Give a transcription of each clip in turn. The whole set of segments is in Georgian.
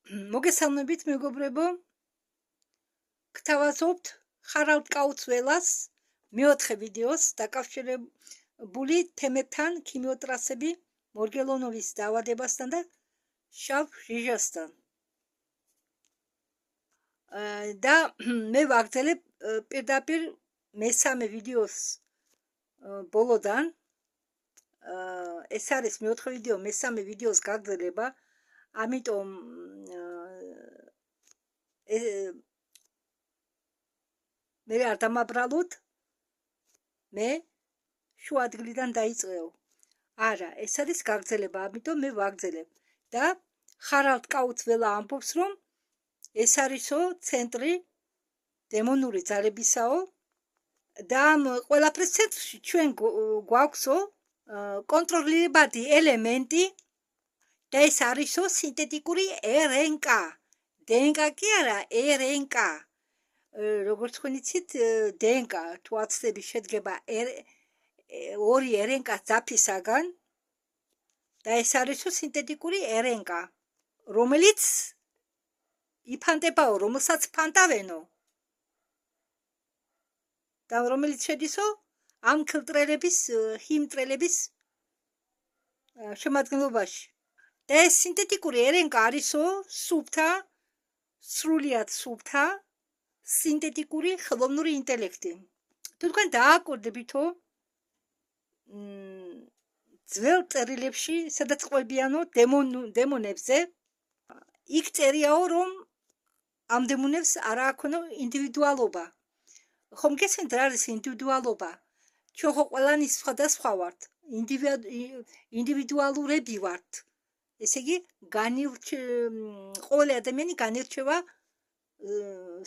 მოგესალმებით მეგობრებო, გთავაზობთ ხარალდ კაუცველას მეოთხე ვიდეოს დაკავშირებული თემებთან, ქიმიოტრასები, მორგელონოვის დაავადებასთან და შავ ჟიჟასთან. და მე ვაგრძელებ პირდაპირ მესამე ვიდეოს ბოლოდან. ეს არის მეოთხე ვიდეო, მესამე ვიდეოს გაგრძელება, ამიტომ მე არ დამაბრალოთ, მე შუა ადგილიდან დაიწყეო. არა, ეს არის გაგრძელება, ამიტომ მე ვაგრძელებ. და ხარალდ კაუცველა ამბობს, რომ ეს არისო ცენტრი დემონური ძალებისაო და ამ ყველაფრის ცენტრში ჩვენ გვაქვსო კონტროლირებადი ელემენტი და ეს არისო სინთეტიკური RNK. DNK კი არა, RNK. როგორც თქვენ იცით, DNK თუ აცდები შედგება ორი RNK-ს ძაფისაგან და ეს არისო სინთეტიკური RNK, რომელიც იფანტებაო, რომელსაც ფანტავენო და რომელიც შედისო ამ ქილტრელების, ჰიმტრელების შემადგენლობაში. და ეს სინთეტიკური RNK არისო სუფთა, სრულიად სუფთა, სინთეტიკური ხელოვნური ინტელექტი. თუ თქვენ დააკვირდებითო ძველ წერილებში, სადაც ყვებიანო დემონებზე, იქ წერიაო, რომ ამ დემონებს არ აქვთ ინდივიდუალობა. ხომ გესმით რა არის ინდივიდუალობა? ჩვენ ხო ყველანი სხვადასხვა ვართ, ინდივიდუალურები ვართ. ესე იგი, ყოველი ადამიანი განირჩევა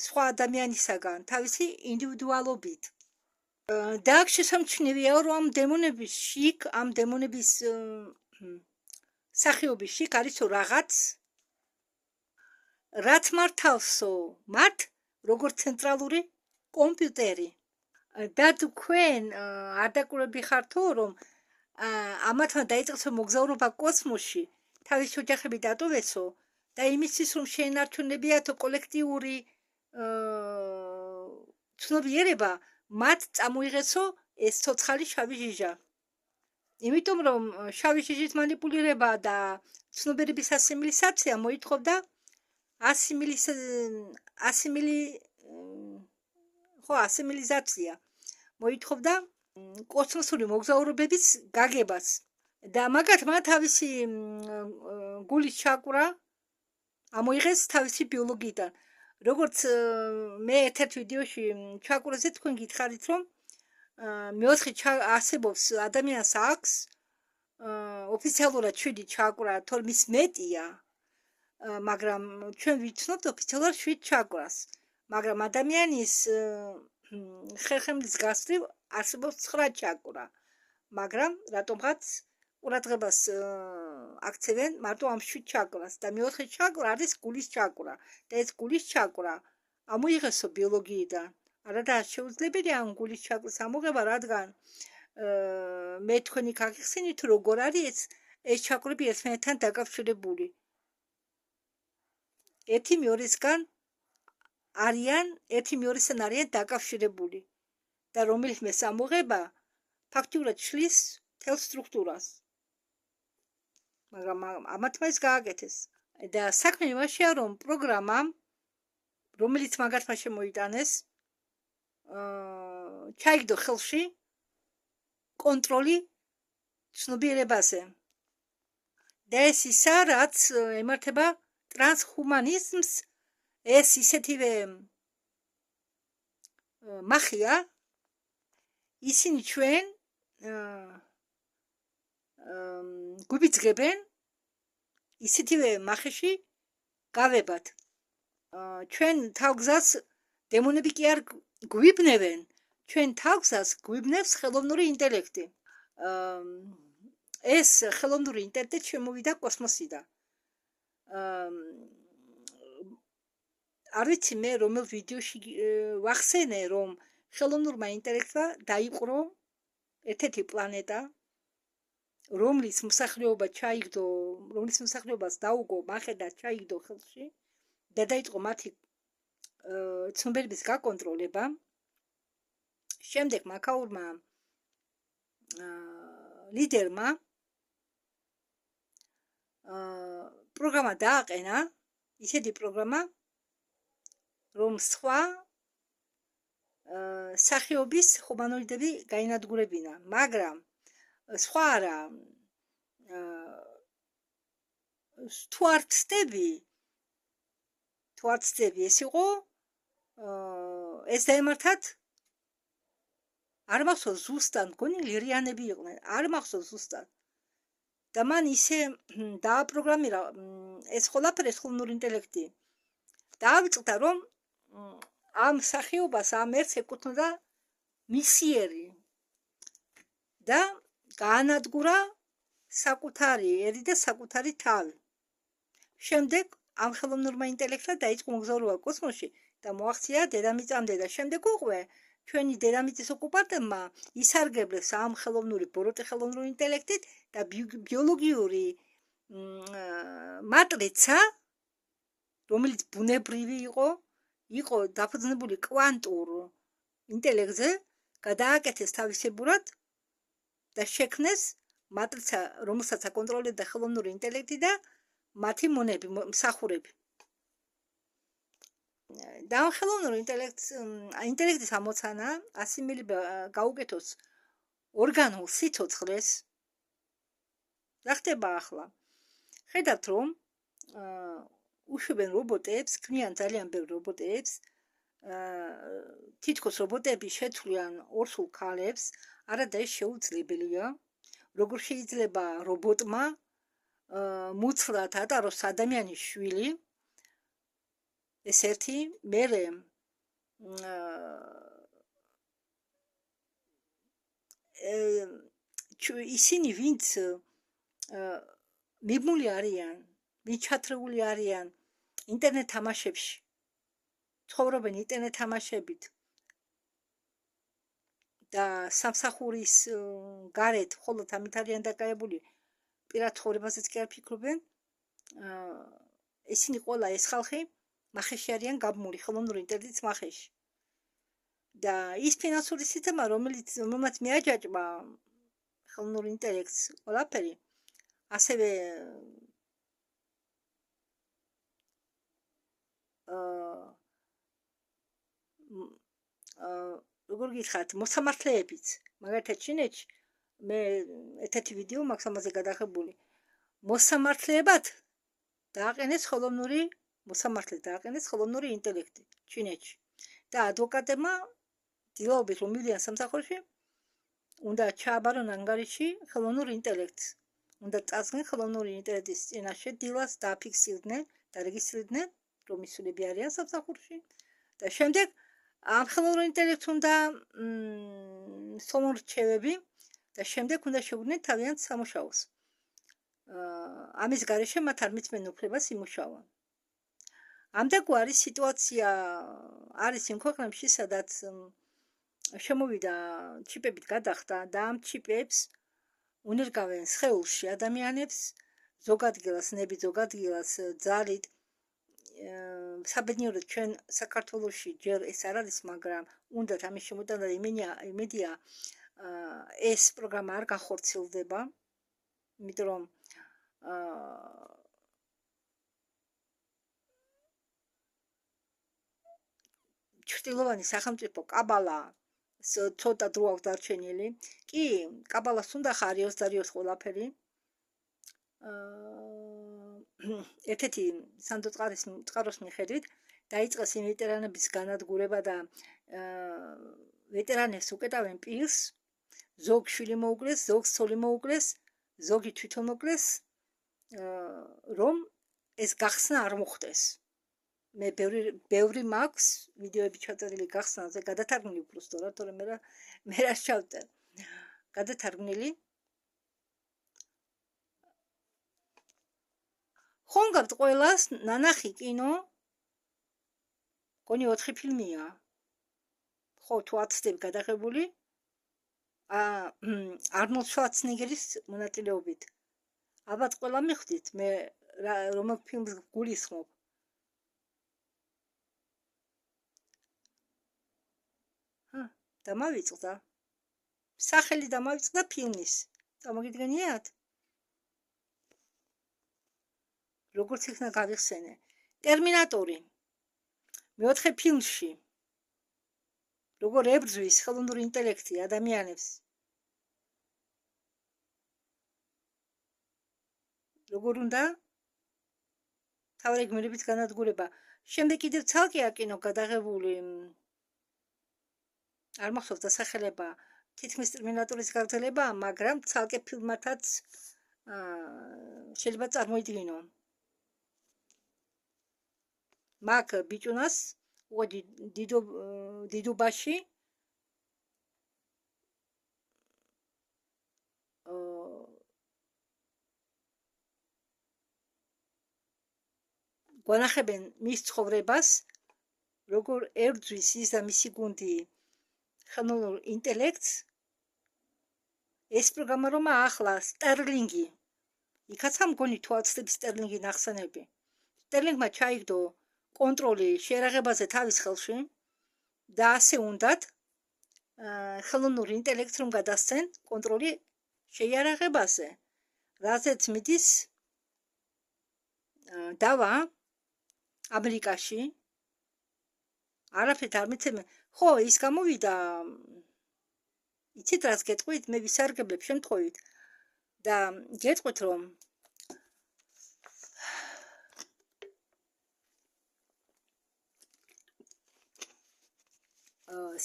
სხვა ადამიანისაგან თავისი ინდივიდუალობით. და აქ შესამჩნევია, რომ ამ დემონების შიგ, ამ დემონების სახეობის შიგ არისო რაღაც, რაც მართავსო მათ როგორც ცენტრალური კომპიუტერი. და თქვენ არ დაკვირვებიხართო, რომ ამათმა დაიწყესო მოგზაურობა კოსმოსში, თავის ოჯახები დატოვესო და იმისთვის, რომ შეენარჩუნებიათო კოლექტიური ცნობიერება, მათ წამოიღესო ეს ცოცხალი შავი ჟიჟა. იმიტომ რომ შავი ჟიჟის მანიპულირება და ცნობიერების ასიმილიზაცია მოითხოვდა ასიმილიზაცია მოითხოვდა კოსმოსური მოგზაურობების გაგებას. და მაგათმა თავისი გულის ჩაკვრა ამოიღეს თავისი ბიოლოგიიდან. როგორც მე ერთ ვიდეოში ჩაკვრაზე თქვენ გითხარით, რომ მეოთხე არსებობს, ადამიანს აქვს ოფიციალურად 7 ჩაკვრა, თორემ ის მეტია, მაგრამ ჩვენ ვიცნობთ ოფიციალურად 7 ჩაკვრას, მაგრამ ადამიანის ხერხემლის გასწვრივ არსებობს 9 ჩაკვრა, მაგრამ რატომღაც ყურადღებას აქცევენ მარტო ამ 7 ჩაკრას და მეოთხე ჩაკრა არის გულის ჩაკრა და ეს გულის ჩაკრა ამოიღესო ბიოლოგიიდან. არა და შეუძლებელია ამ გულის ჩაკრის ამოღება, რადგან მე თქვენი გაგიხსენით, როგორ არის ეს ჩაკრები ერთმანეთთან დაკავშირებული. ერთი მეორესგან არიან დაკავშირებული და რომელიმე ამოღება ფაქტიურად შლის თელ სტრუქტურას. მაგრამ ამათმა ის გააკეთეს. და საქმე იმაშია, რომ პროგრამამ, რომელიც მაგათმა შემოიტანეს, ჩაიგდო ხელში კონტროლი ცნობიერებაზე. და ეს ისა, რაც ემართება ტრანსჰუმანიზმს, ეს ისეთივე მახია, ისინი ჩვენ გვიბიძგებენ ისეთივე მახეში გავებად. ჩვენ თავგზას დემონები კი არ გვიბნევენ, ჩვენ თავგზას გვიბნევს ხელოვნური ინტელექტი. ეს ხელოვნური ინტელექტი შემოვიდა კოსმოსიდან. არ ვიცი მე რომელ ვიდეოში ვახსენე, რომ ხელოვნურმა ინტელექტმა დაიპყრო ერთ-ერთი პლანეტა რომლის მოსახლეობა ჩაიგდო, რომლის მოსახლეობას დაუგო მახედა ჩაიგდო ხელში და დაიწყო მათი ცნობიერების გაკონტროლება. შემდეგ მაქაურმა ლიდერმა პროგრამა დააყენა, ისეთი პროგრამა, რომ სხვა სახეობის ჰუმანოიდები გაინადგურებინა, მაგრამ სხვა არა თუ არ ცდები ეს იყო ეს დაემართათ არ მახსოვს ზუსტად მგონი ლირიანები იყვნენ არ მახსოვს ზუსტად და მან ისე დააპროგრამირა ეს ყველაფერი ხელოვნური ინტელექტი დაავიწყდა რომ ამ სახეობას ამ ერთს ეკუთვნოდა მისიერი და გაანადგურა საკუთარი ერი და საკუთარი თავი. შემდეგ ამ ხელოვნურმა ინტელექტმა დაიწყო მოგზაურობა კოსმოსში და მოაღწია დედამიწამდე და შემდეგ უკვე ჩვენი დედამიწის ოკუპანტებმა ისარგებლეს ამ ხელოვნური ბოროტი ხელოვნური ინტელექტით და ბიოლოგიური მატრიცა რომელიც ბუნებრივი იყო დაფუძნებული კვანტურ ინტელექტზე გადააკეთეს თავისებურად და შექმნეს მატრიცა რომელსაც აკონტროლებდა ხელოვნური ინტელექტი და მათი მონები მსახურები და ხელოვნური ინტელექტის ამოცანა ასიმილება გაუკეთოს ორგანულ სიცოცხლეს რა ხდება ახლა ხედავთ რომ უშვებენ რობოტებს ქმნიან ძალიან ბევრ რობოტებს თითქოს რობოტები შეცვლიან ორსულ ქალებს არადა ეს შეუძლებელია როგორ შეიძლება რობოტმა მუცლად ატაროს ადამიანის შვილი ეს ერთი მერე ისინი ვინც მიბმული არიან ვინც ჩათრეული არიან ინტერნეტ თამაშებში ცხოვრობენ ინტერნეტ თამაშებით და სამსახურის გარეთ მხოლოდ ამით არიან დაკავებული პირად ცხოვრებაზეც კი არ ფიქრობენ ისინი ყველა ეს ხალხი მახეში არიან გაბმული ხელოვნური ინტელექტის მახეში და ის ფინანსური სისტემა რომელმაც მიაჯაჭვა ხელოვნურ ინტელექტს ყველაფერი ასევე როგორ გითხრათ მოსამართლეებიც მაგალითად ჩინეთში მე ერთ-ერთი ვიდეო მაქვს ამაზე გადაღებული მოსამართლეებად დააყენეს ხელოვნური ინტელექტი ჩინეთში და ადვოკატებმა დილაობით რომ მივიდნენ სამსახურში უნდა ჩააბარონ ანგარიში ხელოვნურ ინტელექტს უნდა წასწნენ ხელოვნური ინტელექტის წინაშე დილას დააფიქსირდნენ და რეგისტრირდნენ რომ ისულები არიან სამსახურში და შემდეგ ამ ხელოვნურ ინტელექტს უნდა სომორჩევები და შემდეგ უნდა შეუდგნენ თავიანთ სამუშაოს ამის გარეშე მათ არ მისცემენ უფლებას იმუშაონ ამდაგვარი სიტუაცია არის იმ ქვეყნებში სადაც შემოვიდა ჩიპებით გადახდა და ამ ჩიპებს უნერგავენ სხეულში ადამიანებს ზოგადღილას ნებით ზოგადღილას ძალით საბედნიეროდ ჩვენ საქართველოში ჯერ ეს არ არის მაგრამ უნდათ ამის შემოტანა იმედია ეს პროგრამა არ გახორციელდება იმიტომ რომ ჩრდილოვანი სახელმწიფო კაბალა ცოტა დრო აქვს დარჩენილი კი კაბალას უნდა ხარიოს დარიოს ყველაფერი ერთ-ერთი სანდო წყაროს მიხედვით დაიწყეს იმ ვეტერანების განადგურება და ვეტერანებს უკეტავენ პირს ზოგ შვილი მოუკლეს ზოგ ცოლი მოუკლეს ზოგი თვითონ მოკლეს რომ ეს გახსნა არ მოხდეს მე ბევრი მაქვს ვიდეოები ჩაწერილი გახსნაზე გადათარგმნილი უბრალოდ თორემ მე რა შევწერ გადათარგმნილი ხომ გაქვთ ყველას ნანახი კინო გონი 4 ფილმია ხო თუ 10 გადაღებული არნოლდ შვარცენეგერის მონაწილეობით. ალბათ ყველა მიხვდით, მე რომელ ფილმს გულისხმობ. დამავიწყდა. სახელი დამავიწყდა ფილმის. წარმოგიდგენიათ? როგორც იქნა გავიხსენე. ტერმინატორი. მეოთხე ფილმში. როგორ ებრძვის ხელოვნური ინტელექტი ადამიანებს. როგორ უნდა თავი გმირებით განადგურება. შემდეგ კიდევ ცალკეა კინო გადაღებული. არ მახსოვს დასახელება, თითქმის ტერმინატორის გაგრძელება, მაგრამ ცალკე ფილმათაც შეიძლება წარმოიდგინო. მაგ ბიჭუნას დიდუბაში გვანახებენ მის ცხოვრებას, როგორ ებრძვის ის და მისი გუნდი ხელოვნურ ინტელექტს. ეს პროგრამა რომ ახლა სტერლინგი, იქაცა მგონი თუ აცდების სტერლინგი ნახსენები. სტერლინგმა ჩაიგდო კონტროლი შეერაღებაზე თავის ხელში და ასე უნდათ ხელოვნურ ინტელექტს რომ გადასცენ კონტროლი შეიარაღებაზე, რაზეც მიდის დავა ამერიკაში. არაფრით არ მიცემენ. ხო, ის გამოვიდა. იცით რას გეტყვით? მე ვისარგებლებ შემთხვევით და გეტყვით რომ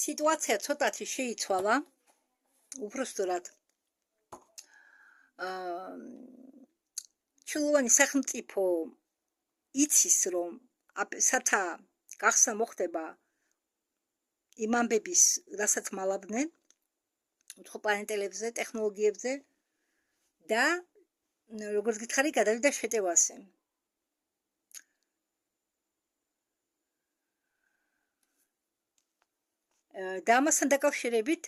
სიტუაცია ცოტათი შეიცვალა. უბრალოდ ჩულოვანი სახელმწიფო იცის რომ სათა გახსნა მოხდება იმ ამბების, რასაც მალავდნენ უცხოპლანეტელებზე, ტექნოლოგიებზე და როგორც გითხარი, გადავიდა შეტევაზე. და ამასთან დაკავშირებით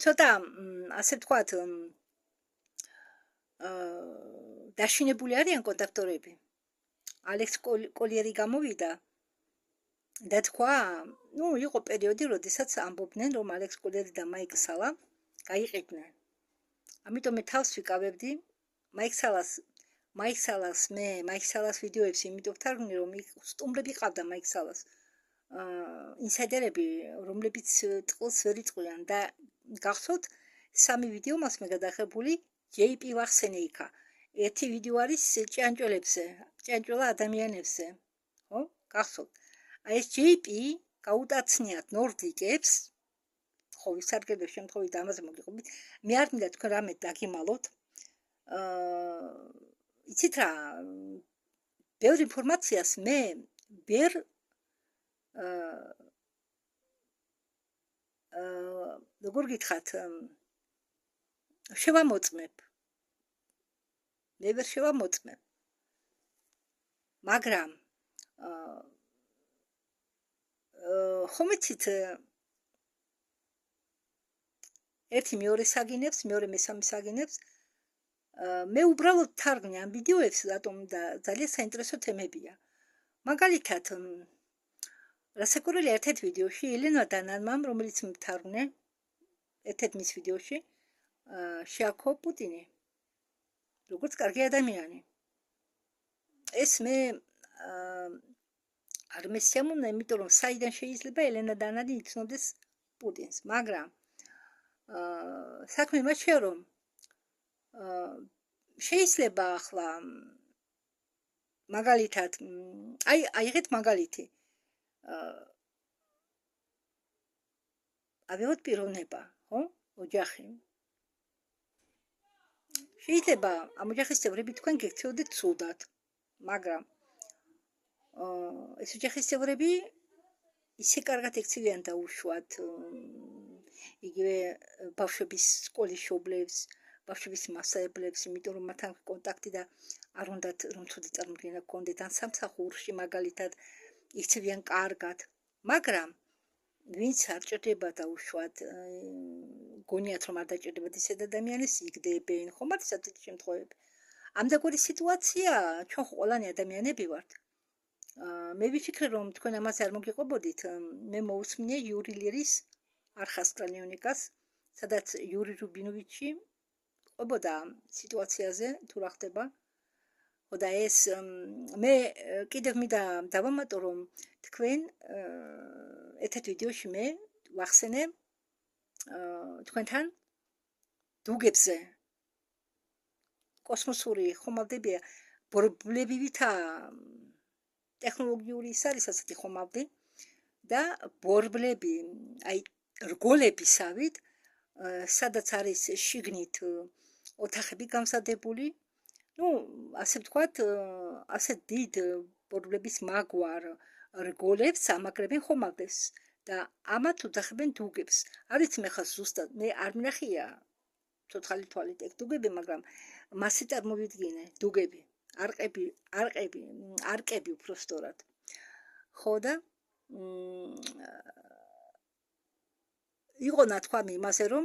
ცოტა ასე ვთქვათ დაშინებული არიან კონტაქტორები. ალექს კოლიერი გამოვიდა და თქვა, იყო პერიოდი, როდესაც ამბობდნენ, რომ ალექს კოლიერი და მაიკ სალა გაიყიდნენ. ამიტომ მე თავს ვიკავებდი მაიკ სალას ვიდეოებს იმიტომ ვთარგმნი, რომ სტუმრები ყავდა მაიკ სალას. ინსაიდერები, რომლებიც წყილს ვერ იწყვიან და გახსოვთ, 3 ვიდეო მას მე გადაღებული JP ვახსენე იქა. ერთი ვიდეო არის ჭიანჭველა ადამიანებზე. ხო? გახსოვთ. აი ეს JP გაუტაცნიათ ნორდიკებს. ხო, ვისარგებლებ შემთხვევით ამაზე მოგიყვებით. მე არ მინდა თქვენ რამე დაგიმალოთ. იცით რა, ბევრ ინფორმაციას მე ვერ როგორ გითხრათ, შევამოწმებ. მე ვერ შევამოწმებ. მაგრამ ხომ იცით, ერთი მეორე საგინებს, მეორე მესამე საგინებს მე უბრალოდ თარგმნი ამ ვიდეოებს, რატომ და ძალიან საინტერესო თემებია. მაგალითად, რასაკვირველია ერთ-ერთ ვიდეოში ელენა დანანმამ, რომელიც მთარგმნე ერთ-ერთ მის ვიდეოში, შეაქო პუტინი, როგორც კარგი ადამიანი. ეს მე არ მესიამოვნა, იმიტომ რომ საიდან შეიძლება ელენა დანანი იცნობდეს პუტინს, მაგრამ საქმე იმაშია, რომ შეიძლება ახლა მაგალითად, აიღეთ მაგალითი. ავიღოთ პიროვნება, ხო? ოჯახი. შეიძლება ამ ოჯახის წევრები თქვენ გექცეოდეთ ცუდად, მაგრამ ეს ოჯახის წევრები ისე კარგად ექცევიან და უშუალოდ იგივე ბავშვების სკოლის მშობლებს, ბავშვების მასწავლებლებს, იმიტომ რომ მათთან კონტაქტი და არ უნდათ რომ ცუდი წარმოდგენა გქონდეთ ან სამსახურში მაგალითად იქცევიან კარგად, მაგრამ ვინც არ ჭირდება დაუშვათ გონიათ რომ არ დაჭირდებათ ისეთ ადამიანებს იგდებენ ხომ არის ასეთი შემთხვევები ამდაგური სიტუაცია ჩვენ ყველანი ადამიანები ვართ მე ვიფიქრე რომ თქვენ ამას არ მოგიყვებოდით მე მოусმინე იური ლირის არხას კრანიონიკას სადაც იური რუბინოვიჩი ყვებოდა სიტუაციაზე თუ რა ხდება და ეს მე კიდევ მინდა დავამატო რომ თქვენ ერთ ვიდეოში მე ვახსენე თქვენთან დუგებზე კოსმოსური ხომალდებია ბორბლებითა ტექნოლოგიური ის არის ასეთი ხომალდი და ბორბლები აი რგოლებისავით სადაც არის შიგნით ოთახები გამზადებული ну ასე ვთქვათ ასე დიდ ბორბლების მაგვარ რგოლებს ამაგრებენ ხომალდებს და ამათ უძახებენ დუგებს არის მე ხა ზუსტად მე არ მინახია ცოცხალი თვალით ეგ დუგები მაგრამ მასე წარმოვიდგინე დუგები არყები უფრო სწორად ხო და იყო ნათქვამი იმაზე რომ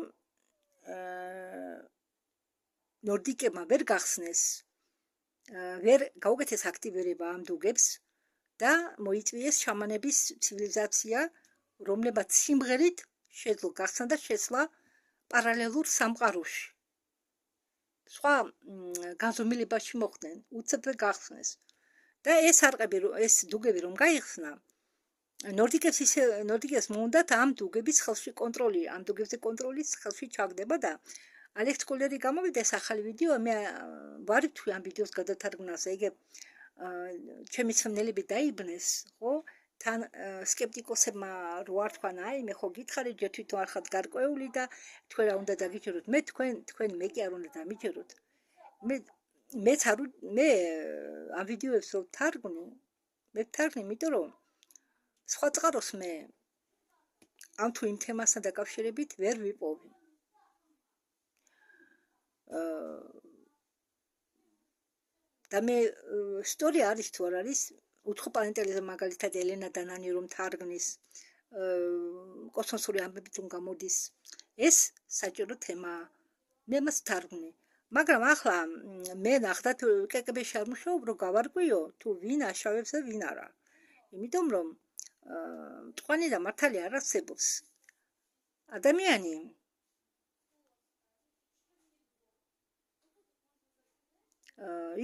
ნორდიკებმა ვერ გახსნეს ვერ გაუკეთეს აქტივირება ამ დუგებს და მოიწვიეს შამანების ცივილიზაცია რომლებაც სიმღერით შეძლო გახსნა და შესლა პარალელურ სამყაროში სხვა განზომილებაში მოხდნენ უცებ გახსნეს და ეს არყები ეს დუგები რომ გაიხსნა ნორდიკებს მოუნდათ ამ დუგების ხელში კონტროლი ამ დუგებზე კონტროლის ხელში ჩაგდება და ალექს კოლერი გამოვიდა ეს ახალი ვიდეო მე ვარ თუ ამ ვიდეოს გადათარგმნას ეგ ჩემი ცნობილები დაიბნეს ხო თან სკეპტიკოსებმა რო არ თქვან აი მე ხო გითხარით ჯერ თვითონ არ ხართ გარკვეული და თქვენ რა უნდა დაგიჭიროთ მე თქვენ მე კი არ უნდა დამიჭიროთ მე ამ ვიდეოებს რო თარგმნი მე ვთარგმნი იმიტომ რომ სხვა წყაროს მე ამ თუ იმ თემასთან დაკავშირებით ვერ ვიპოვი და მე სტორი არის თუ არ არის უცხოპლანეტელზე მაგალითად ელენა დანანი რომ თარგმნის კოსმოსური ამბებით რომ გამოდის ეს საჭირო თემაა მე მას თარგმნი მაგრამ ახლა მე ნახდათ კეკბეში არ მუშაობ რომ გავარკვიო თუ ვინ აშავებს და ვინ არა იმიტომ რომ მტყვანი და მართალი არ არსებობს ადამიანი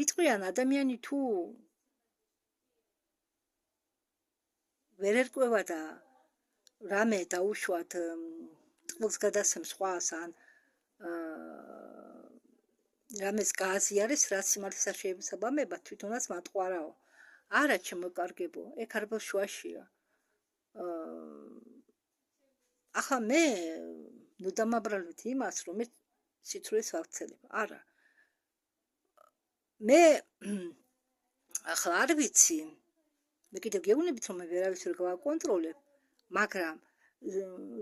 იტყვიან ადამიანი თუ ვერ ერკვევა და რამე დაუშვათ წყვილს გადასცემს სხვას ან რამეს გააზიარეს რაც სიმართლეს შეესაბამება თვითონაც მატყუარაო არა შემოკარგებო ეგ არბელ შუაშია ახლა მე ნუ დამაბრალვით იმას რომ მე სიცრუეს ვაქცელებ არა მე ახლა არ ვიცი მე კიდევ გეუბნებით რომ მე ვერავის ვერ გავაკონტროლებ მაგრამ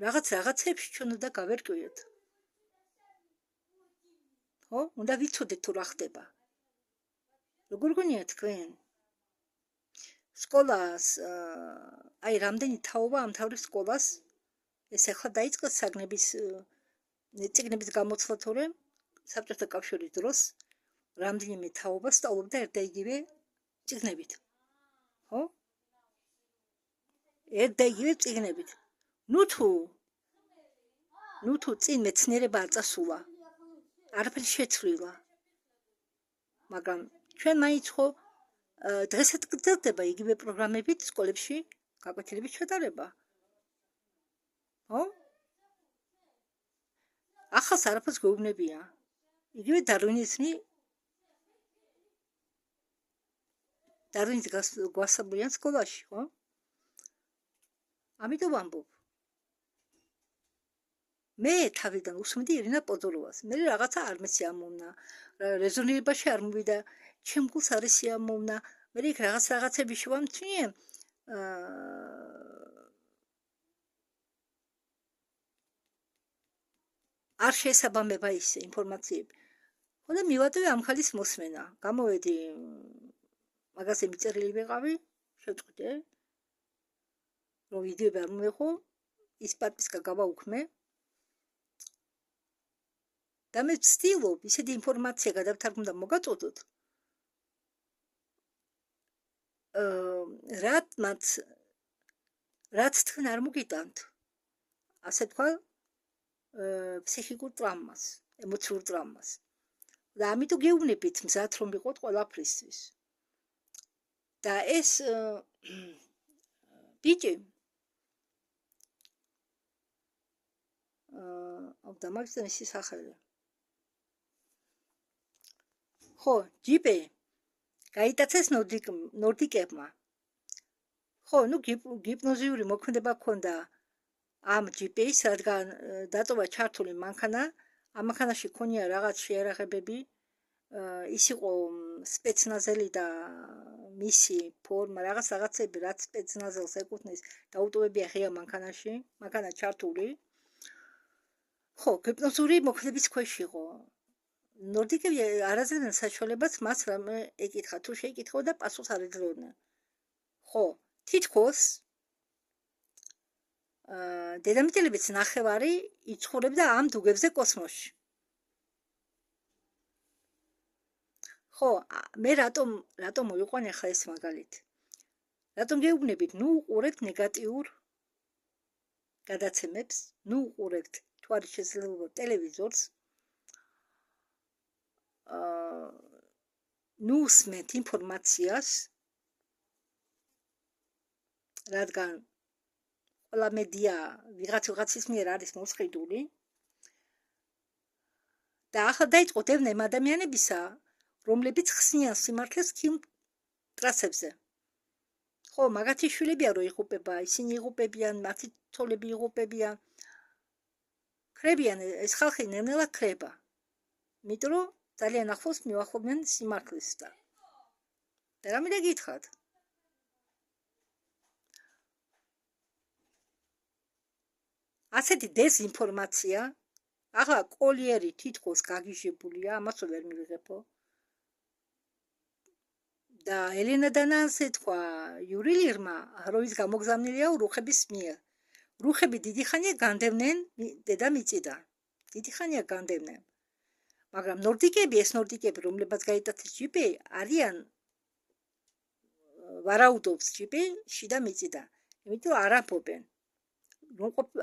რაღაცებში ჩვენ უნდა გავერკვიოთ ხო უნდა ვიცოდეთ თუ რა ხდება როგორ გონია თქვენ სკოლას აი რამდენი თაობა ამთავრებს სკოლას ეს ახლა დაიწყეს წიგნების გამოცვლა თორე საბჭოთა კავშირის დროს რამდენიმე თაობა სწავლობდა ერთ და იგივე წიგნებით ხო ერთ და იგივე წიგნებით ნუ თუ წინ მეცნიერება არ წასულა არაფერი შეცვლილა მაგრამ ჩვენ მაინც ხო დღესაც გრძელდება იგივე პროგრამებით სკოლებში გაკვეთილების ჩატარება ხო ახალს არაფერს გვეუბნებია იგივე დარვინიზმი გვასწავლიან სკოლაში ხო ამიტომ ვამბობ მე თავიდან უსმენდი ირინა პოდოროვას მე რაღაცა არ მეციამოვნა რეზონირებაში არ მოვიდა ჩემ გულს არის სიამოვნა მე იქ რაღაცები შევამჩნიე არ შეესაბამება ის ინფორმაციები ხო და მივატოვე ამ ხალის მოსმენა გამოვედი მაგაზე მიწერილი ვიყავი შევწყვიტე რომ ვიდეოები არ მოეღო, ის პატისკა გავაუქმე და მე ვცდილობ ისეთი ინფორმაცია გადავთარგმნო და მოგაწოდოთ, რაც თქვენ არ მოგიტანთ, ასე თქვა, ფსიქიკურ ტრამვას, ემოციურ ტრამვას. და ამიტომ გეუბნებით მზად რომ ვიყოთ ყველაფრისთვის. და ეს ბიჭი დამაგზავნა მისი სახელი. ხო, ჯიპე გაიტაცეს ნორდიკებმა. ხო, ნუ გიპნოზიური მოქმედება ჰქონდა ამ ჯიპეის, რადგან დატოვა ჩართული მანქანა, ამ მანქანაში ქონია რაღაც შეერაღებები, ის იყო სპეცნაზელი და მისი ფორმა, რაღაცები, რაც სპეცნაზელს ეკუთვნის, დაუტოვებია ღია მანქანაში, მანქანა ჩართული. ხო, გიპნოზური მოქმედების ქვეშ იყო. ნორდიკები არ აძლევდნენ საშუალებას მას რამე ეკითხა, თუ შეიკითხა და პასუხს არ ეძლეოდნენ. ხო, თითქოს დედამიწილებიც ნახევარი იცხოვრებდა ამ დუგებზე კოსმოსში. ხო, მე რატომ მოვიყვანე ახლა ეს მაგალითი? რატომ გეუბნებით, ნუ უყურებთ ნეგატიურ გადაცემებს, ნუ უყურებთ თუ არის შესაძლებლობა ტელევიზორს, ნუ უსმენთ ინფორმაციას, რადგან ყველა მედია ვიღაცის მიერ არის მოსყიდული და ახლა დაიწყო დევნა იმ ადამიანებისა, რომლებიც ხსნიან სიმართლეს ქიმ ტრასებზე. ხო, მაგათი შვილებია რო იღუპება, ისინი იღუპებიან, მათი ცოლები იღუპებიან. ქრებიან, ეს ხალხი ნელ-ნელა ქრება. იმიტომ რომ ძალიან ახლოს მივახლობდნენ სიმართლეს და რა მინდა გითხრათ? ასეთი დეზინფორმაცია, ახლა კოლიერი თითქოს გაგიჟებულია, ამას ვერ მივიღებო. და ელენა დანანზე თქვა იურილირმა, რომ ის გამოგზავნილია რუხების მიერ. რუხები დიდი ხანია განდევნენ დედამიწიდან. დიდი ხანია განდევნენ. მაგრამ ეს ნორდიკები, რომლებაც გაიტაცეს ჯიპი, არიან ვარაუდობს ჯიპი შიდა მიწიდან. იმიტომ არ ამბობენ.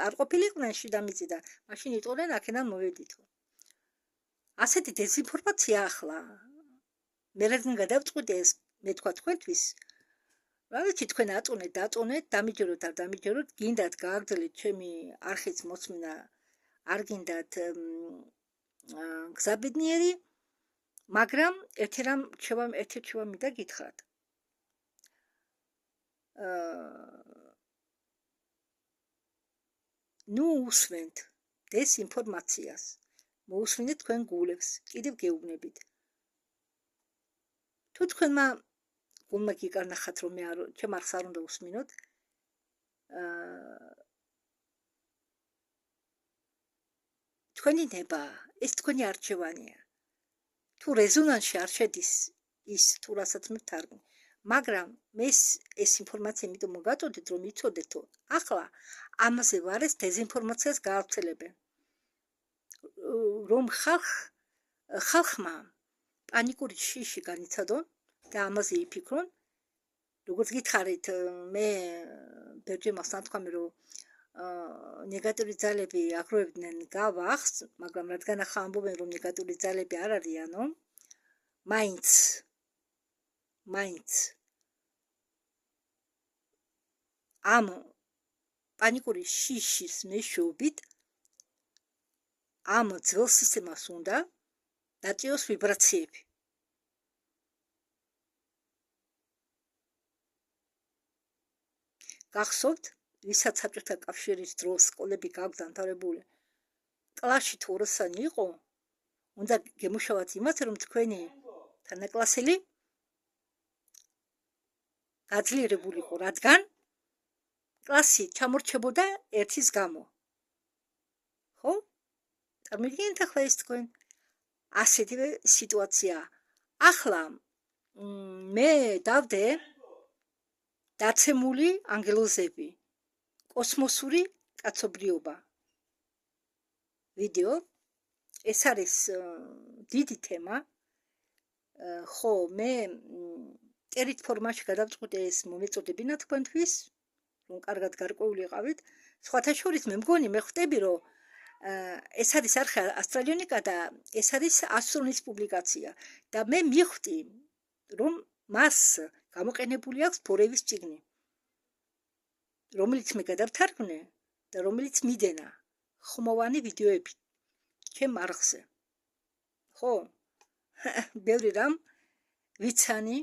არ ყოფილიყვნენ შიდა მიწიდან, მაშინ იტყოდნენ აქედან მოვედითო. ასეთი დეზინფორმაცია ახლა მე რადგან გადავწყვიტე ეს მე თქვა თქვენთვის, რა ვიცი თქვენ დაწონეთ, დამიჯეროთ არ დამიჯეროთ, გინდათ გააგრძელეთ ჩემი არხის მოსმენა, არ გინდათ გზაბედნიერი, მაგრამ ერთი რჩევა მინდა გითხრათ. ნუ უსმენთ დეზინფორმაციას, მოусმინეთ თქვენ გულებს, კიდევ გეუბნებით. თუ თქვენმა გულმა გიკარნახათ, რომ მე ჩემ არხს არ უნდა უსმინოთ, თქვენი ნება, ეს თქვენი არჩევანია. თუ რეზონანსში არ შედის ის, თუ რასაც მე ვთარგმნ, მაგრამ მე ეს ინფორმაცია იმიტომ მოგაწოდეთ, რომ იცოდეთო, ახლა ამაზე ვარ ეს დეზინფორმაციას გაავრცელებენ. რომ ხალხმა პანიკური შიში განიცადონ და ამაზე იფიქრონ. როგორც გითხარით, მე ბერჯემ ასანთქვამი, რომ ნეგატიური ძალები აგროვებდნენ გავახს, მაგრამ რადგან ახლა ამბობენ, რომ ნეგატიური ძალები არ არიანო, მაინც ამ პანიკური შიშის მეშვეობით ამ ძველ სისტემას უნდა დაწიოს ვიბრაციები. გახსოვთ, ვისაც საბჭოთა კავშირის დროს სკოლები გაქვთ დამთავრებული, კლასში თუ ორასანი იყო, უნდა გემუშავათ იმას, რომ თქვენი თანაკლასელი გაძლიერებული იყო, რადგან კლასი ჩამორჩებოდა ერთის გამო. ხო? წარმოგიდგენთ ახლა ეს თქვენ ასეთივე სიტუაცია. ახლა მე დავდე დაცემული ანგელოზები. კოსმოსური კაცობრიობა. ვიდეო ეს არის დიდი თემა. ხო, მე წერით ფორმაში გადავწყვიტე ეს მომეწოდებინა თქვენთვის, რომ კარგად გარკვეულიყავით. სხვათა შორის მე მგონი მე ხვდები, რომ ეს არის არხი ასტრალიონიკა და ეს არის ასტრონის პუბლიკაცია და მე მივხვდი, რომ მას გამოყენებული აქვს ბორევის წიგნი, რომელიც მე გადავთარგმნე და რომელიც მიდენა ხმოვანი ვიდეოები ჩემ არხზე. ხო, ბევრი რამ ვიცანი,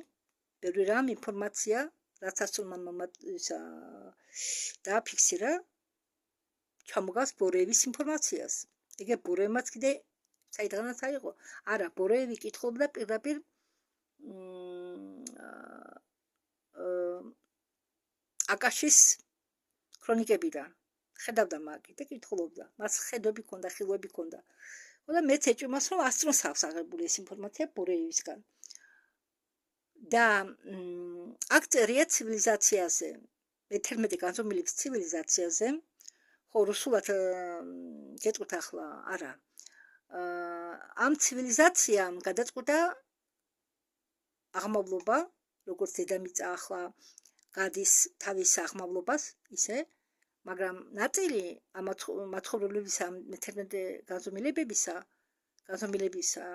ბევრი რამ ინფორმაცია, რაც ასტრონომმა დააფიქსირა, ჩამოგავს ბორეების ინფორმაციას. ეგ ბორევმაც კიდე საიდანაც აიღო. არა, ბორევი კითხულობდა პირდაპირ აკაშის ქრონიკებიდან. ხედავდა მაგით და კითხულობდა. მას ხედები ჰქონდა, ხილვები ჰქონდა. და მეც ეჭვმას, რომ ასტრონს აქვს აღებული ეს ინფორმაცია ბორევისგან. და აქ წერია ცივილიზაციაზე, მე-11 განზომილების ცივილიზაციაზე. ხო, რუსულად გეტყვით ახლა, არა. ამ ცივილიზაციამ გადაწყვიტა აღმავლობა, როგორც დედამიწა ახლა გადის თავის აღმავლობას, ისე, მაგრამ ნაწილი ამ მაცხოვრებლებისა, მე-11 განზომილებისა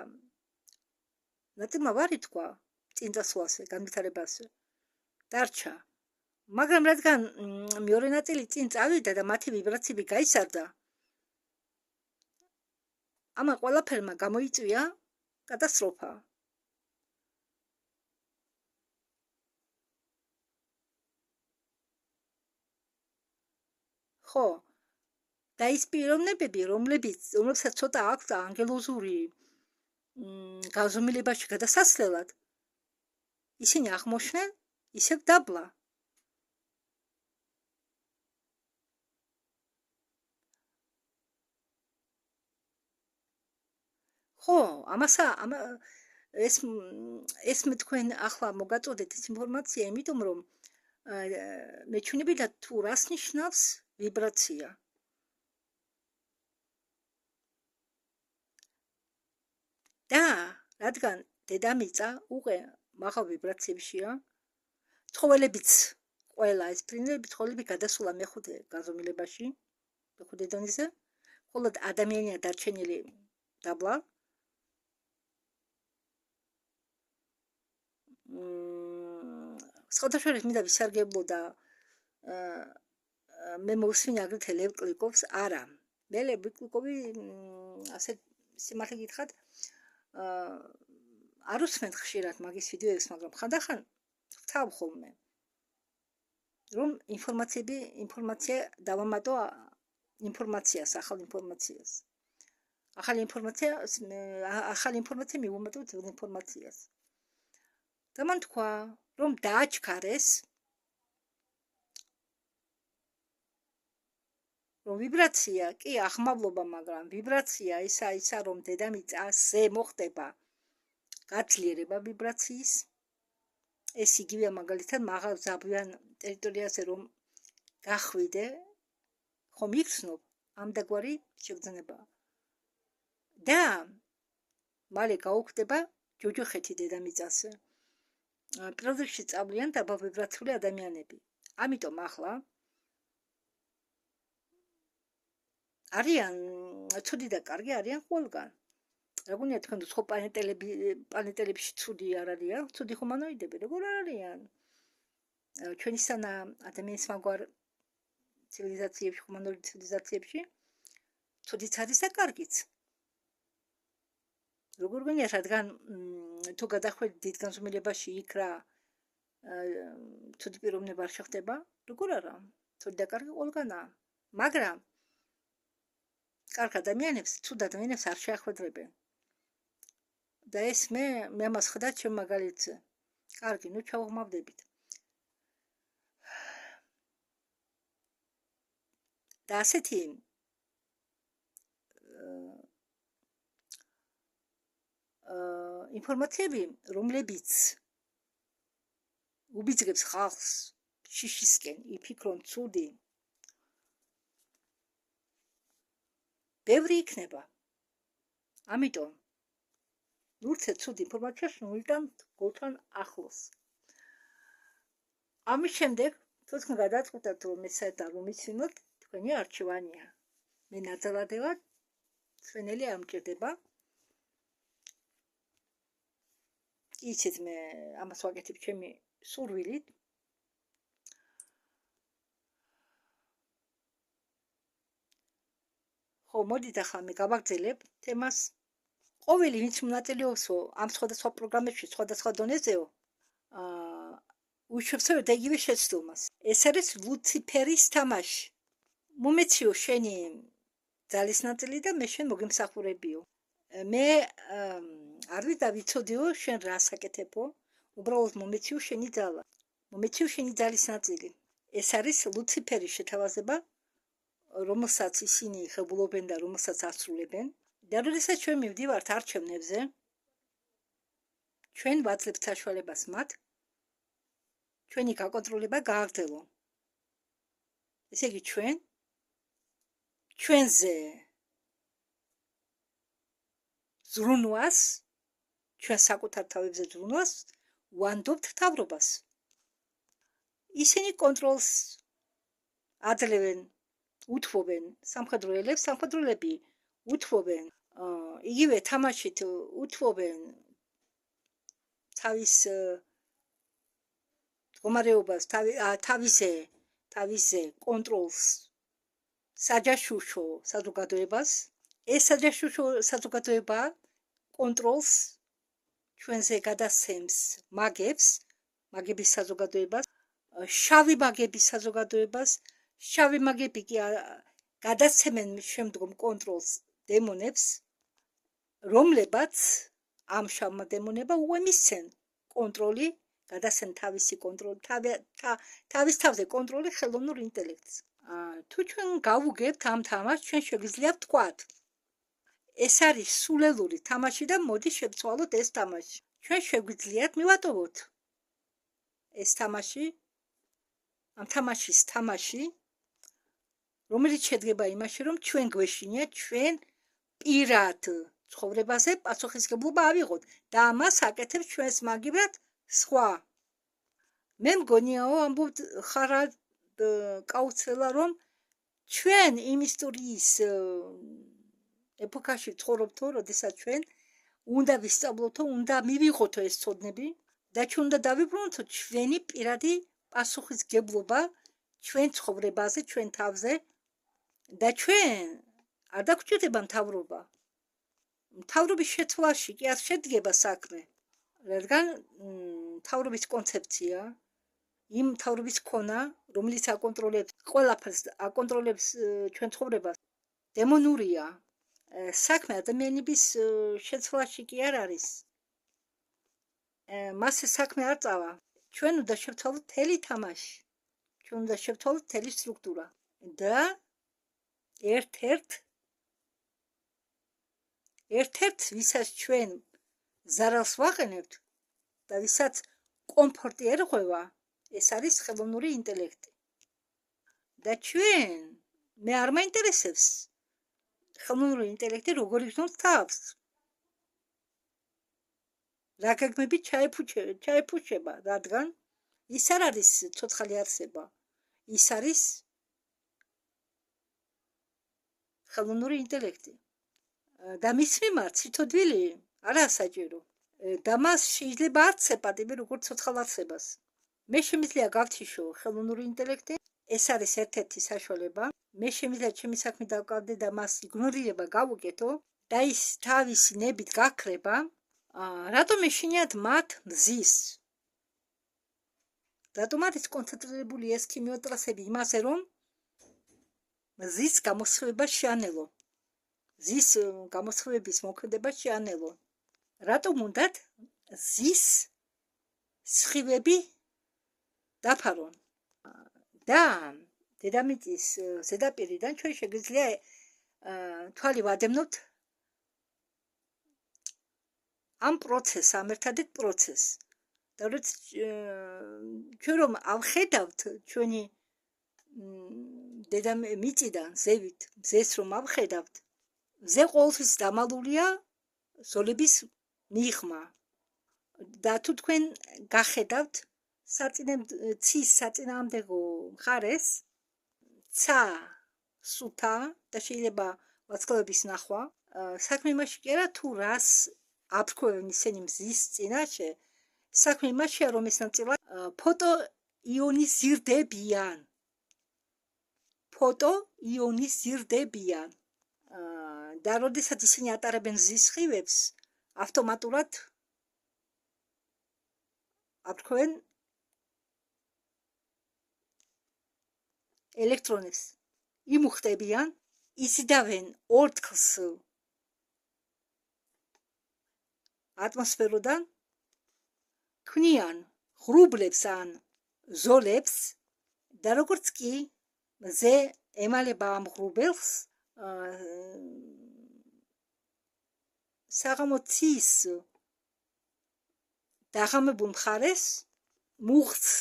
ნაწილმა ვარ ითქვა წინწასვლაზე, განვითარებაზე. დარჩა. მაგრამ რადგან მეორე ნაწილი წინ წავიდა და მათი ვიბრაციები გაიზარდა, ამა ყველაფერმა გამოიწვია კატასტროფა. ხო, და ის პიროვნებები, რომლებსაც ცოტა აქვს ანგელოზური განზომილებაში გადასასვლელად, ისინი აღმოჩნდნენ ისევ დაბლა. ხო, ეს მე თქვენ ახლა მოგაწოდეთ ეს ინფორმაცია, იმიტომ რომ მე ჩვენებიდან თუ რას ნიშნავს ვიბრაცია. და რადგან დედამიწა უკვე მაღალ ვიბრაციებშია, ცხოველებიც ყველა ეს პრინციპი ცხოველები გადასულა მეხუთე განზომილებაში, მეხუთე დონეზე, მხოლოდ ადამიანია დარჩენილი დაბლა. სხვადასხვა მინდა ვისარგებლო და მე მოვსმინე აგრეთვე ლევ კლიკოვს, არა. მე ლევ კლიკოვი ასე სიმართლე გითხრათ, არ უსმენთ ხშირად მაგის ვიდეოებს, მაგრამ ხანდახან ვთავ ხოლმე, რომ ინფორმაცია დავამატო ინფორმაციას, ახალ ინფორმაციას. ახალი ინფორმაცია მივუმატო ძველ ინფორმაციას. და მან თქვა, რომ დააჩქარეს, რომ ვიბრაცია კი აღმავლობა, მაგრამ ვიბრაცია ისა, რომ დედამიწაზე მოხდება გაძლიერება ვიბრაციის. ეს იგივეა მაგალითად მაღალ ზაბიან ტერიტორიაზე რომ გახვიდე, ხომ იგრძნობ ამდაგვარი შეგრძნება. და მალე გაუქმდება ჯოჯოხეთი დედამიწაზე. პირველ რიგში წავლიან დაბალვიბრაციული ადამიანები. ამიტომ ახლა არიან ცუდი და კარგი არიან ყველგან. რა გონია თქვენ სხვა პლანეტელებში ცუდი არ არიან? ცუდი ჰუმანოიდები როგორ არიან? ჩვენისანა ადამიანის მაგვარ ცივილიზაციებში, ჰუმანოიდ ცივილიზაციებში ცუდიც არის და კარგიც. როგორ გონიათ, რადგან თუ გადახვედით დიდ განზომილებაში იქ რა ცუდი პიროვნება არ შეხვდება, როგორ არა? ცუდი და კარგი ყველგანაა. მაგრამ კარგ ადამიანებს, ცუდ ადამიანებს არ შეახვედრებენ. და ეს მე ამას ხვდა ჩემ მაგალითზე. კარგი, ნუ ჩავღმავდებით. და ასეთი ინფორმაციები, რომლებიც უბიძგებს ხალხს შიშისკენ, იფიქრონ ცუდი, ბევრი იქნება. ამიტომ ნურცეთ ცუდ ინფორმაციას ნულიდან გულთან ახლოს. ამის შემდეგ თვითონ გადაწყვეტათ რომ ეს საერთოდ რომ მიცინოთ თქვენი არჩევანია. მე ნაძალადევად ჩვენელი ამჭირდება. იცით მე ამას ვაკეთებ ჩემი სურვილით. ხო, მოდით ახლა მე გავაგრძელებ თემას. ყოველი ვინც მონაწილეობსო ამ სხვადასხვა პროგრამებში სხვადასხვა დონეზეო, უშვებსო და იგივე შეცდომას. ეს არის ლუციფერის თამაში. მომეციო შენი ძალის ნაწილი და მე შენ მოგემსახურებიო. მე არ ვიცოდიო შენ რას აკეთებო, უბრალოდ მომეციო შენი ძალა. მომეციო შენი ძალის ნაწილი. ეს არის ლუციფერის შეთავაზება, რომელსაც ისინი ხებულობენ და რომელსაც ასრულებენ. და როდესაც ჩვენ მივდივართ არჩევნებზე, ჩვენ ვაძლევთ საშუალებას მათ ჩვენი გაკონტროლება გააგრძელო. ესე იგი ჩვენზე ზრუნვას, ჩვენ საკუთარ თავებზე ზრუნვას ვანდობთ მთავრობას. ისინი კონტროლს აძლევენ, უთმობენ სამხედრო ელებს, სამხედროელები უთმობენ იგივე თამაშით უთმობენ თავის მდგომარეობას, თავისზე კონტროლს საჯაშუშო საზოგადოებას. ეს საჯაშუშო საზოგადოება კონტროლს ჩვენზე გადასცემს მაგების საზოგადოებას, შავი მაგების საზოგადოებას. შავი მაგები კი გადასცემენ შემდგომ კონტროლს დემონებს, რომლებაც ამ შავმა დემონებმა უემისცენ კონტროლი, გადასცენ თავისი კონტროლი, თავის თავზე კონტროლი ხელოვნურ ინტელექტს. თუ ჩვენ გავუგებთ ამ თამაშს, ჩვენ შეგვიძლია ვთქვათ, ეს არის სულელური თამაში და მოდი შევცვალოთ ეს თამაში. ჩვენ შეგვიძლიათ მივატოვოთ ეს თამაში, ამ თამაშის თამაში, რომელიც შედგება იმაში, რომ ჩვენ გვეშინიათ ჩვენ პირად ცხოვრებაზე პასუხისმგებლობა ავიღოთ და ამას აკეთებს ჩვენს მაგივრად სხვა. მე მგონიაო, ამბობთ ხარად კაუცელა, რომ ჩვენ იმ ისტორიის ეპოქაში ცხოვრობთო, როდესაც ჩვენ უნდა ვისწავლოთო, უნდა მივიღოთო ეს ცოდნები და ჩვენ უნდა დავიბრუნოთ ჩვენი პირადი პასუხისმგებლობა ჩვენ ცხოვრებაზე, ჩვენ თავზე და ჩვენ არ დაგვჭირდება მთავრობა. მთავრობის შეცვლაში კი არ შედგება საქმე, რადგან მთავრობის კონცეფცია, იმ მთავრობის ქონა, რომელიც აკონტროლებს ყველაფერს, აკონტროლებს ჩვენ ცხოვრებას, დემონურია. საქმე ადამიანების შეცვლაში კი არ არის. მასე საქმე არ წავა. ჩვენ უნდა შევცვალოთ მთელი თამაში. ჩვენ უნდა შევცვალოთ მთელი სტრუქტურა და ერთ-ერთ ვისაც ჩვენ ზარალს ვაყენებთ და ვისაც კომფორტი ერღვევა, ეს არის ხელოვნური ინტელექტი. და ჩვენ მე არ მაინტერესებს ხელოვნური ინტელექტი როგორ იგრძნობს თავს. რა გეგმებით ჩაეფუჩება, რადგან ის არ არის ცოცხალი არსება. ის არის ხელოვნური ინტელექტი. და მის მიმართ სიტყვილი არაა საჭირო. და მას შეიძლება არცეპატები როგორც ცოცხალ არსებას. მე შემიძლია გავთიშო ხელოვნური ინტელექტი, ეს არის ერთ-ერთი საშუალება. მე შემიძლია ჩემი საქმე დავკავდე და მას იგნორირება გავუკეთო და ის თავისი ნებით გაქრება. რატომ ეშინიათ მათ მზის? რატომ არის კონცენტრირებული ეს ქიმიოტრასები იმაზე, რომ მზის გამოსხივება შეანელო? მზის გამოსხივების მოქმედება შეანელო. რატომ უნდათ მზის სხივები დაფარონ? და დედამიწის ზედაპირიდან ჩვენ შეგვიძლია თვალი ვადევნოთ ამ პროცესს, ამ ერთადერთ პროცესს. და როცა ჩვენ რომ ავხედავთ ჩვენი დედამიწიდან ზევით, მზეს რომ ავხედავთ, მზე ყოველთვის დამალულია ზოლების მიღმა და თუ თქვენ გახედავთ ცის საწინააღმდეგო მხარეს ცა სუთა და შეიძლება ვაწყლების ნახვა საქმე იმაში კი არა თუ რას აფრქვევენ ისინი მზის წინაშე საქმე იმაშია რომ ეს ნაწილაკები ფოტოიონიზირდებიან და როდესაც ისინი ატარებენ მზის სხივებს ავტომატურად აფრქვევენ ელექტრონებს იმუხტებიან იზიდავენ ორთქლს ატმოსფეროდან ქმნიან ღრუბლებს ან ზოლებს და როგორც კი მზე ემალება ამ ღრუბელს საღამო ცის დაღამებულ მხარეს მუხტს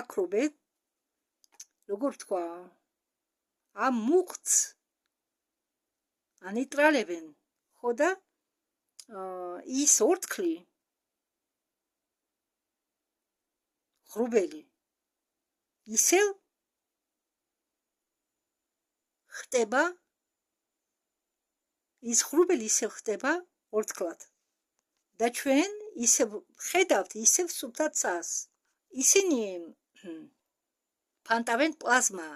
აკრობენ როგორ თქვა ამ მუხტს ანიტრალებენ ხო და ის ორთქლი ღრუბელი ისევ ხტება ის ღრუბელი ისევ ხტება ორთქლად და ჩვენ ისევ ხედავთ ისევ სუფთა ცას ისინი ფანტავენ პლაზმურ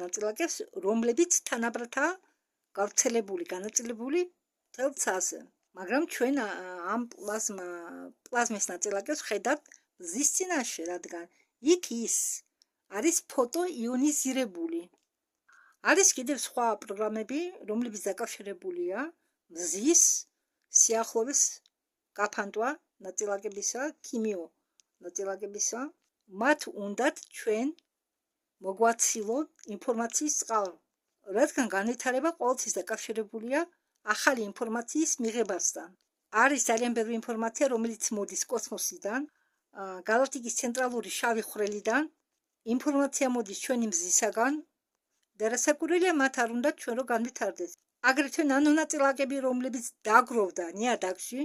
ნაწილაკებს რომლებიც თანაბრადაა გავრცელებული განაწილებული მთელ ცაზე მაგრამ ჩვენ ამ პლაზმის ნაწილაკებს ხედავთ მზის წინაშე რადგან იქ ის არის ფოტოიონიზირებული არის კიდევ სხვა პროგრამები რომლებიც დაკავშირებულია მზის სიახლოვეს გაფანტვა ნაწილაკებისა ქიმიო ნაწილაკებისა მათ უნდათ ჩვენ მოგვაცილონ ინფორმაციის წყარო რადგან განვითარება ყოველთვის დაკავშირებულია ახალი ინფორმაციის მიღებასთან არის ძალიან ბევრი ინფორმაცია რომელიც მოდის კოსმოსიდან გალაქტიკის ცენტრალური შავი ხვრელიდან ინფორმაცია მოდის ჩვენი მზისაგან და რასაკვირველია მათ არ უნდა ჩვენ რომ განვითარდეს აგრეთვე ნანონაწილაკები რომლებიც დაგროვდა ნიადაგში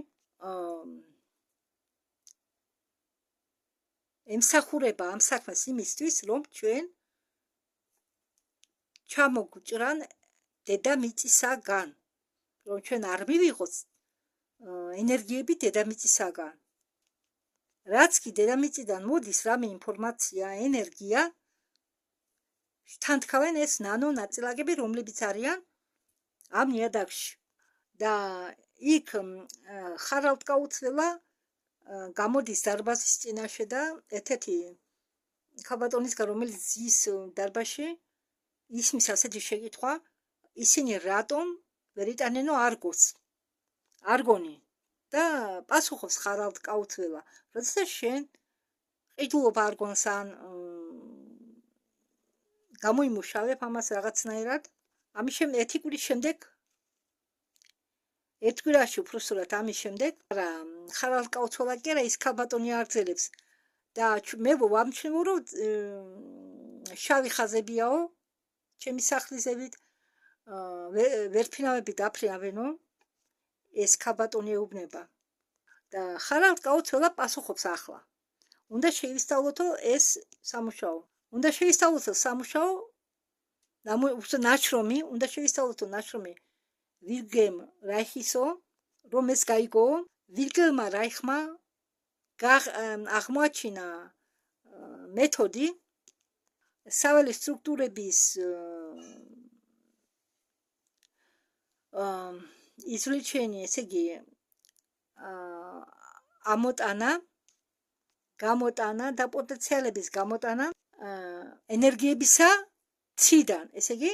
ემსახურება ამ საქმეს იმისთვის რომ ჩვენ ჩამოგვჭრან დედამიწისაგან რომ ჩვენ არ მივიღოთ ენერგიები დედამიწისაგან რაც კი დედამიწიდან მოდის რამე ინფორმაცია ენერგია თანთქავენ ეს ნანონაწილაკები რომლებიც არიან ამ ნიადაგში და იქ ხარალტკაუცველა გამოდის დარბაზის წინაშე და ერთ-ერთი ქალბატონისგან რომელიც ზის დარბაზში ისმის ასეთი შეკითხვა ისინი რატომ ვერ იტანენო არგონი და პასუხობს ხარალტკაუცველა როდესაც შენ ყიდულობ არგონს ან გამოიმუშავებ ამას რაღაცნაირად ამის შემდეგ ერთი კვირის შემდეგ ერთ კვირაში უпроსტად ამის შემდეგ რა ხარალტკაუცველა კი არა ის ქალბატონი აგრძელებს და მე ვამჩნევ რომ შავი ხაზებიაო ჩემი სახლის ზევით ვერფინავები დაფრინავენო ეს ქალბატონი ეუბნება და ხარალტკაუცველა პასუხობს ახლა უნდა შეისწავლოთო ეს სამუშაო უნდა შეისწავლოთო სამუშაო ნაშრომი უნდა შეისწავლოთო ნაშრომი ვილგელმ რაიხისო რომ ეს გაიგო ვილგელმა რაიხმა აღმოაჩინა მეთოდი საველე სტრუქტურების იზოლირება ესე იგი გამოტანა და პოტენციალების გამოტანა ენერგიებისა ციდან ესე იგი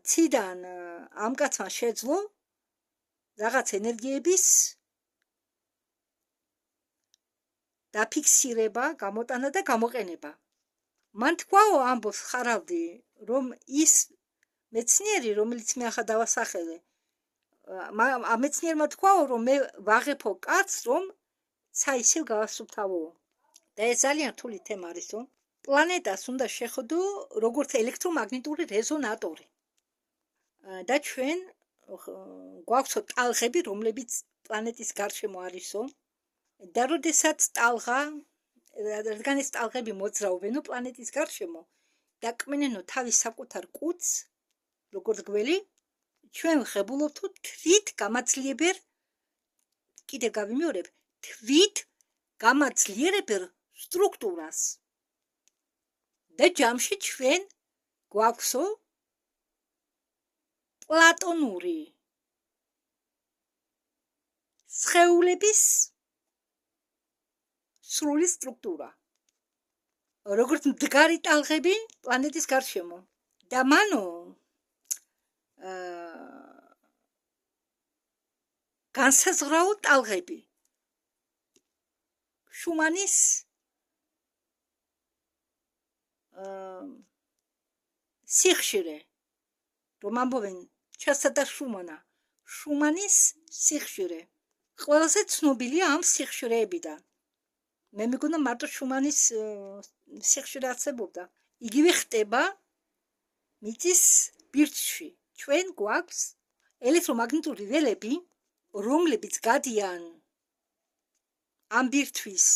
ციდან ამ კაცმა შეძლო რაღაც ენერგიების დაფიქსირება, გამოტანა და გამოყენება. მან თქვაო ამბობს ხარავდი, რომ ის მეცნიერი, რომელიც მე ახლა დავასახელე, ამეცნიერმა თქვაო, რომ მე ვაღებო კაცს, რომ ცა ისევ გავასუფთავო. და ეს ძალიან რთული თემა არისო. პლანეტას უნდა შეხვდო როგორც ელექტრომაგნიტური რეზონატორი. და ჩვენ გვაქვსო ტალღები, რომლებიც პლანეტის გარშემო არისო. და როდესაც ტალღა, რადგან ეს ტალღები მოძრაობენო პლანეტის გარშემო, დაკმენენო თავის საკუთარ კუდს, როგორც გველი, ჩვენ ვღებულობთ თვით გამაძლიერებელ, კიდე გავიმეორებ, თვით გამაძლიერებელ სტრუქტურას. და ჯამში ჩვენ გვაქვსო პლატონური სხეულების სრული სტრუქტურა. როგორც მდგარი ტალღები პლანეტის გარშემო. და მანო განსაზღვრაო ტალღები. შუმანის სიხშირე, რომ ამბობენ ჩასა და შუმანა, შუმანის სიხშირე. ყველაზე ცნობილია ამ სიხშირეებიდან. მე მეგონა მარტო შუმანის სიხშირე არსებობდა. იგივე ხდება მიწის ბირთვში. ჩვენ გვაქვს ელექტრომაგნიტური ველები, რომლებიც გადიან ამ ბირთვის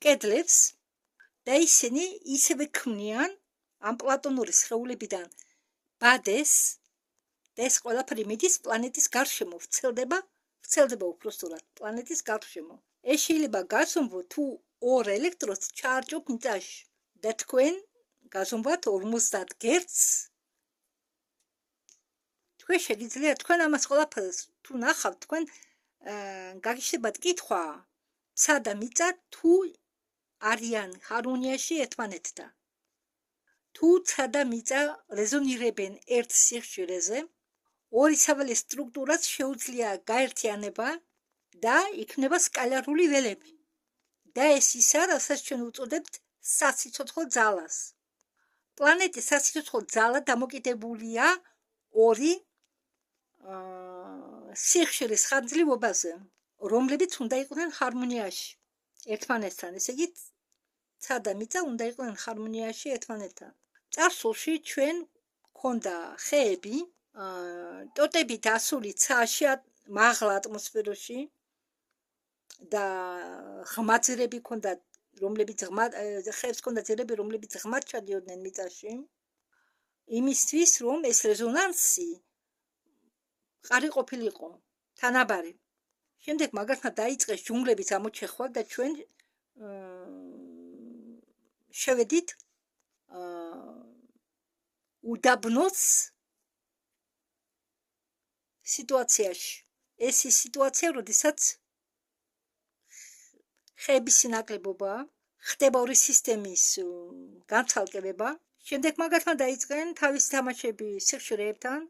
კედლებს და ისინი ისევე ქმნიან ამ პლატონური სხეულებიდან ბადეს და ეს ყველაფერი მიდის პლანეტის გარშემო, ვრცელდება უпростоრად პლანეტის გარშემო. ეს შეიძლება გაზომვო თუ ორ ელექტროდს ჩაარჯობ მიწაში და თქვენ გაზომვათ 50 გერცს. თქვენ შეგიძლიათ თქვენ ამას ყველაფერს თუ ნახავთ, თქვენ გაგიჩნდებათ კითხვა, ცა და მიწა თუ არიან ჰარმონიაში ერთმანეთთან. თუ ცა და მიწა რეზონირებენ ერთ სიხშირეზე, ორი საველე სტრუქტურას შეუძლია გაერთიანება და იქნება სკალარული ველები. და ეს ისა, რასაც ჩვენ უწოდებთ სასიცოცხლო ძალას. პლანეტის სასიცოცხლო ძალა დამოკიდებულია ორი სიხშირის ხანგრძლივობაზე, რომლებიც უნდა იყვნენ ჰარმონიაში ერთმანეთთან. ესე იგი, ცა და მიწა უნდა იყვნენ ჰარმონიაში ერთმანეთთან. წარსულში ჩვენ გქონდა ხეები, ტოტებით ასული ცაში, მაღლა ატმოსფეროში და ღრმა ძირები ჰქონდა, რომლებიც ხეებს ჰქონდა ძირები, რომლებიც ღრმად ჩადიოდნენ მიწაში, იმისთვის, რომ ეს რეზონანსი მყარი ყოფილიყო, თანაბარი. შემდეგ მაგალითად დაიწყეს ჯუნგლების ამოჩეხვა და ჩვენ შევედით უდაბნოს სიტუაციაში. ეს ის სიტუაცია, როდესაც ხეების სინაკლებობა, ხდება ორი სისტემის განცალკევება. შემდეგ მაგალითად დაიწყენ თავის თამაშები სიხშირეებთან,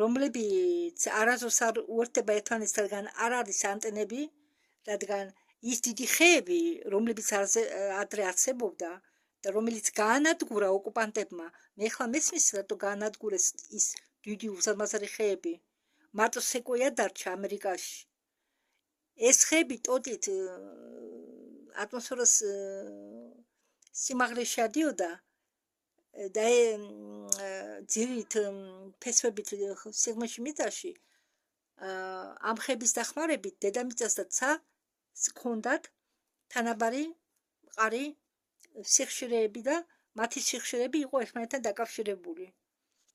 რომლებიც არასდროს არ უერთდება ერთმანეთს, რადგან არ არის ანტენები, რადგან ის დიდი ხეები, რომლებიც ადრე არსებობდა და რომელიც გაანადგურა ოკუპანტებმა, მე ხლა მესმის, რატო გაანადგურეს ის დიდი უზარმაზარი ხეები. მარტო სეკოია დარჩა ამერიკაში. ეს ხეები ტოტით ატმოსფეროს სიმაღლეში ადიოდა და ძირით ფესვებით სიღრმეში მიწაში, ამ ხეების დახმარებით დედამიწას და ცას ჰქონდათ თანაბარი მყარი სიხშირეები და მათი სიხშირეები იყო ერთმანეთთან დაკავშირებული.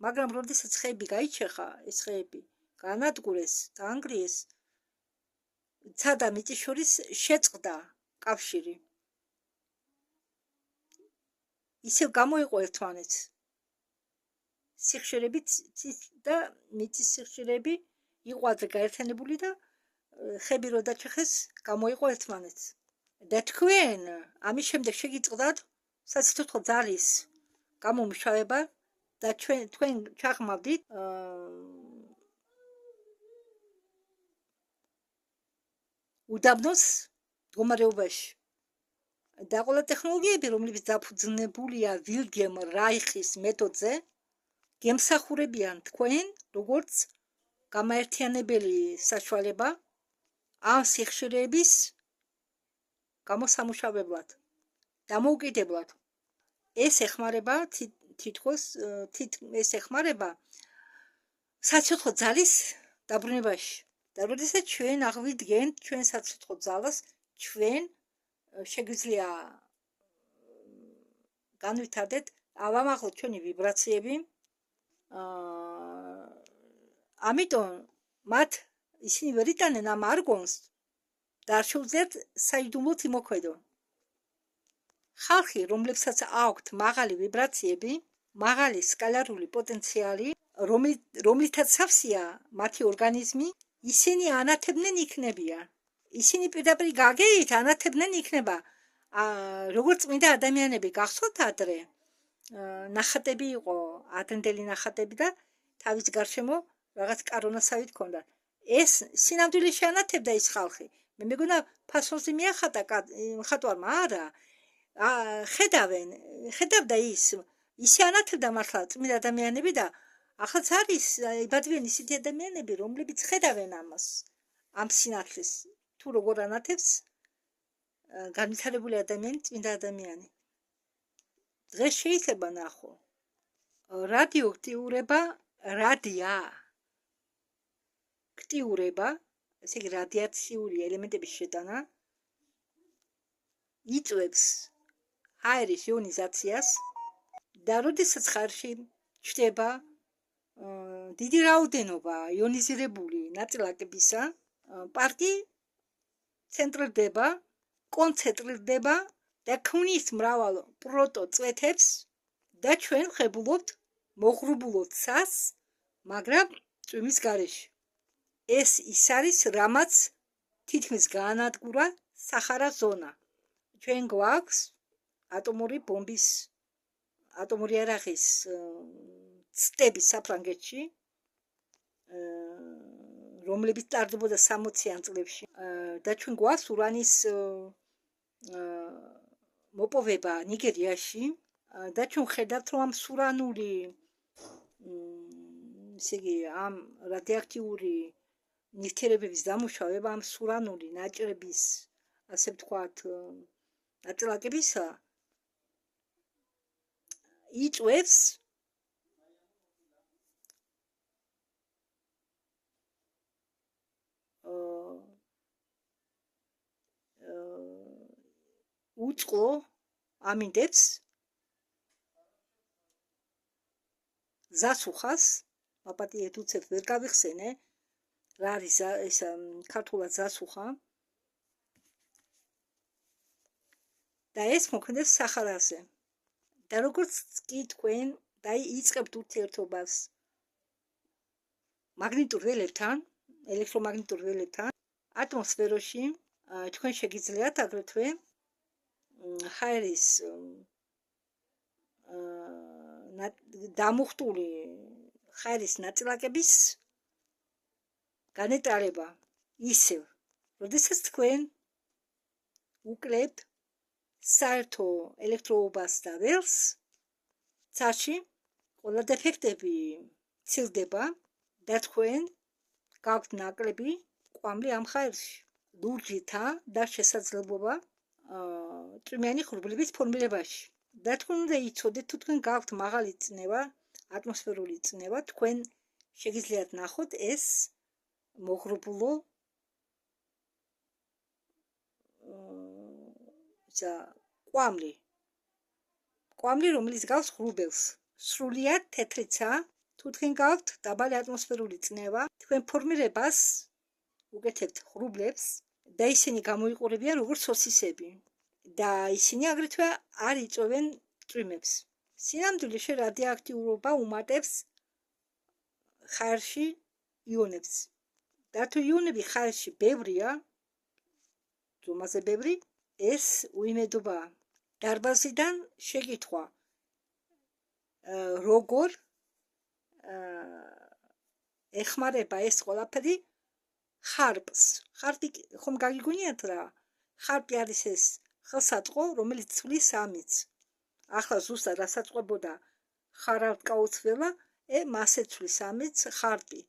მაგრამ როდესაც ხეები გაიჩეხა, ეს ხეები გაანადგურეს, დაანგრიეს, ცა და მიწის შორის შეწყდა კავშირი. ისევ გამოიყო ერთმანეთს. სიხშირები და მიწის სიხშირეები იყო ადრე გაერთიანებული და ხეები რო დაჩეხეს, გამოიყო ერთმანეთს. და თქვენ ამის შემდეგ შეგიწყდათ სასიცოცხლო ძალის გამომშავება და თქვენ ჩაღმავდით უდაბნოს მდგომარეობაში. და ყველა ტექნოლოგიები, რომლებიც დაფუძნებულია ვილგელმ რაიხის მეთოდზე, გემსახურებიან თქვენ როგორც გამაერთიანებელი საშუალება ამ სიხშირეების გამოსამუშავებლად, დამოუკიდებლად. ეს ეხმარება თითქოს ეს ეხმარება საცოცხლო ძალის დაბრუნებაში. და როდესაც ჩვენ აღვიდგენთ ჩვენ საცოცხლო ძალას, ჩვენ შეგვიძლია განვითარდეთ, ავამაღლოთ ჩვენი ვიბრაციები. ამიტომ მათ ისინი ვერ იტანენ ამ არგონს და არ შეუძლიათ საიდუმლოდ იმოქმედონ. ხალხი, რომლებსაც აქვთ მაღალი ვიბრაციები, მაღალი სკალარული პოტენციალი, რომლითაც სავსეა მათი ორგანიზმი, ისინი ანათებდნენ იქნებიან. ისინი პირდაპირ გაგეით ანათებდნენ იქნება. როგორც წმინდა ადამიანები გახსოვთ ადრე, ნახატები იყო, ადრინდელი ნახატები და თავის გარშემო რაღაც კარონასავით ჰქონდა. ეს სინამდვილეში ანათებდა ის ხალხი. მე მეგონა ფასონზე მიახატა მხატვარმა, არა. ხედავდა ისე ანათებდა მართლა წმინდა ადამიანები და ახლა არის იბადვიან ისეთი ადამიანები, რომლებიც ხედავენ ამას, ამ სინათლეს, თუ როგორ ანათებს განვითარებული ადამიანი, წმინდა ადამიანი. დღეს შეიძლება ნახო. რადიოაქტიურება, აქტიურება, ესე იგი რადიაციული ელემენტების შეტანა იწვევს ჰაერის იონიზაციას და როდესაც ხარში ჩნდება დიდი რაოდენობა იონიზირებული ნაწილაკებისა, პარკი ცენტრდება, კონცენტრირდება და ქმნის მრავალ პროტოწვეთებს და ჩვენ ხებულობთ მოღრუბულოთ ცას, მაგრამ წვიმის გარეშე. ეს ის არის, რამაც თითქმის გაანადგურა სახარა ზონა. ჩვენ გვაქვს ატომური ბომბის, ატომური იარაღის ცდები საფრანგეთში, რომლებიც ტარდებოდა 60-იან წლებში და ჩვენ გვაქვს ურანის მოპოვება ნიგერიაში და ჩვენ ხედავთ, რომ ამ სურანული, ესე იგი, ამ რადიოაქტიური ნივთიერებების დამუშავება, ამ სურანული ნაჭრების, ასე ვთქვათ, ნაწილაკებისა იწვევს უწყო ამინდებს ზასუხას, მაპატიეთ უცებ ვერ გავიხსენე, რა არის ეს ქართულად ზასუხა და ეს მოქმედებს სახარაზე. და როგორც კი თქვენ იწყებთ ურთიერთობას მაგნიტურ ველებთან, ელექტრომაგნიტურ ველებთან, ატმოსფეროში თქვენ შეგიძლიათ აგრეთვე ჰაერის დამუხტული ჰაერის ნაწილაკების განეტარება ისევ, როდესაც თქვენ უკლებთ საერთო ელექტროობას და ველს, ცაში ყველა დეფექტები ცილდება და თქვენ გაქვთ ნაკლები კვამლი ამ ჰაერში. ლურჯითა და შესაძლებლობა წვიმიანი ღრუბლების ფორმირებაში. და თქვენ უნდა იცოდეთ, თუ თქვენ გაქვთ მაღალი წნევა, ატმოსფერული წნევა, თქვენ შეგიძლიათ ნახოთ ეს მოღრუბულო კვამლი, რომელიც გავს ღრუბელს. სრულიად თეთრიცა, თუ თქვენ გაქვთ დაბალი ატმოსფერული წნევა, თქვენ ფორმირებას უკეთებთ ღრუბლებს და ისინი გამოიყურებიან როგორც სოსისები და ისინი აგრეთვე არ იწვევენ წვიმებს. სინამდვილეში რადიოაქტიურობა უმატებს ჰაერში იონებს. და თუ იონები ჰაერში ბევრია, ზომაზე ბევრი, ეს უიმედობაა. დარბაზიდან შეკითხვა, როგორ ეხმარება ეს ყველაფერი ხარპს. ხარპი ხომ გაგიგონიათ რა? ხარპი არის ეს ხელსაწყო, რომელიც ცვლის ამიც. ახლა ზუსტად რასაც ყვებოდა ხარავთ კაუცველა, მას ეცვლის ამით ხარტი,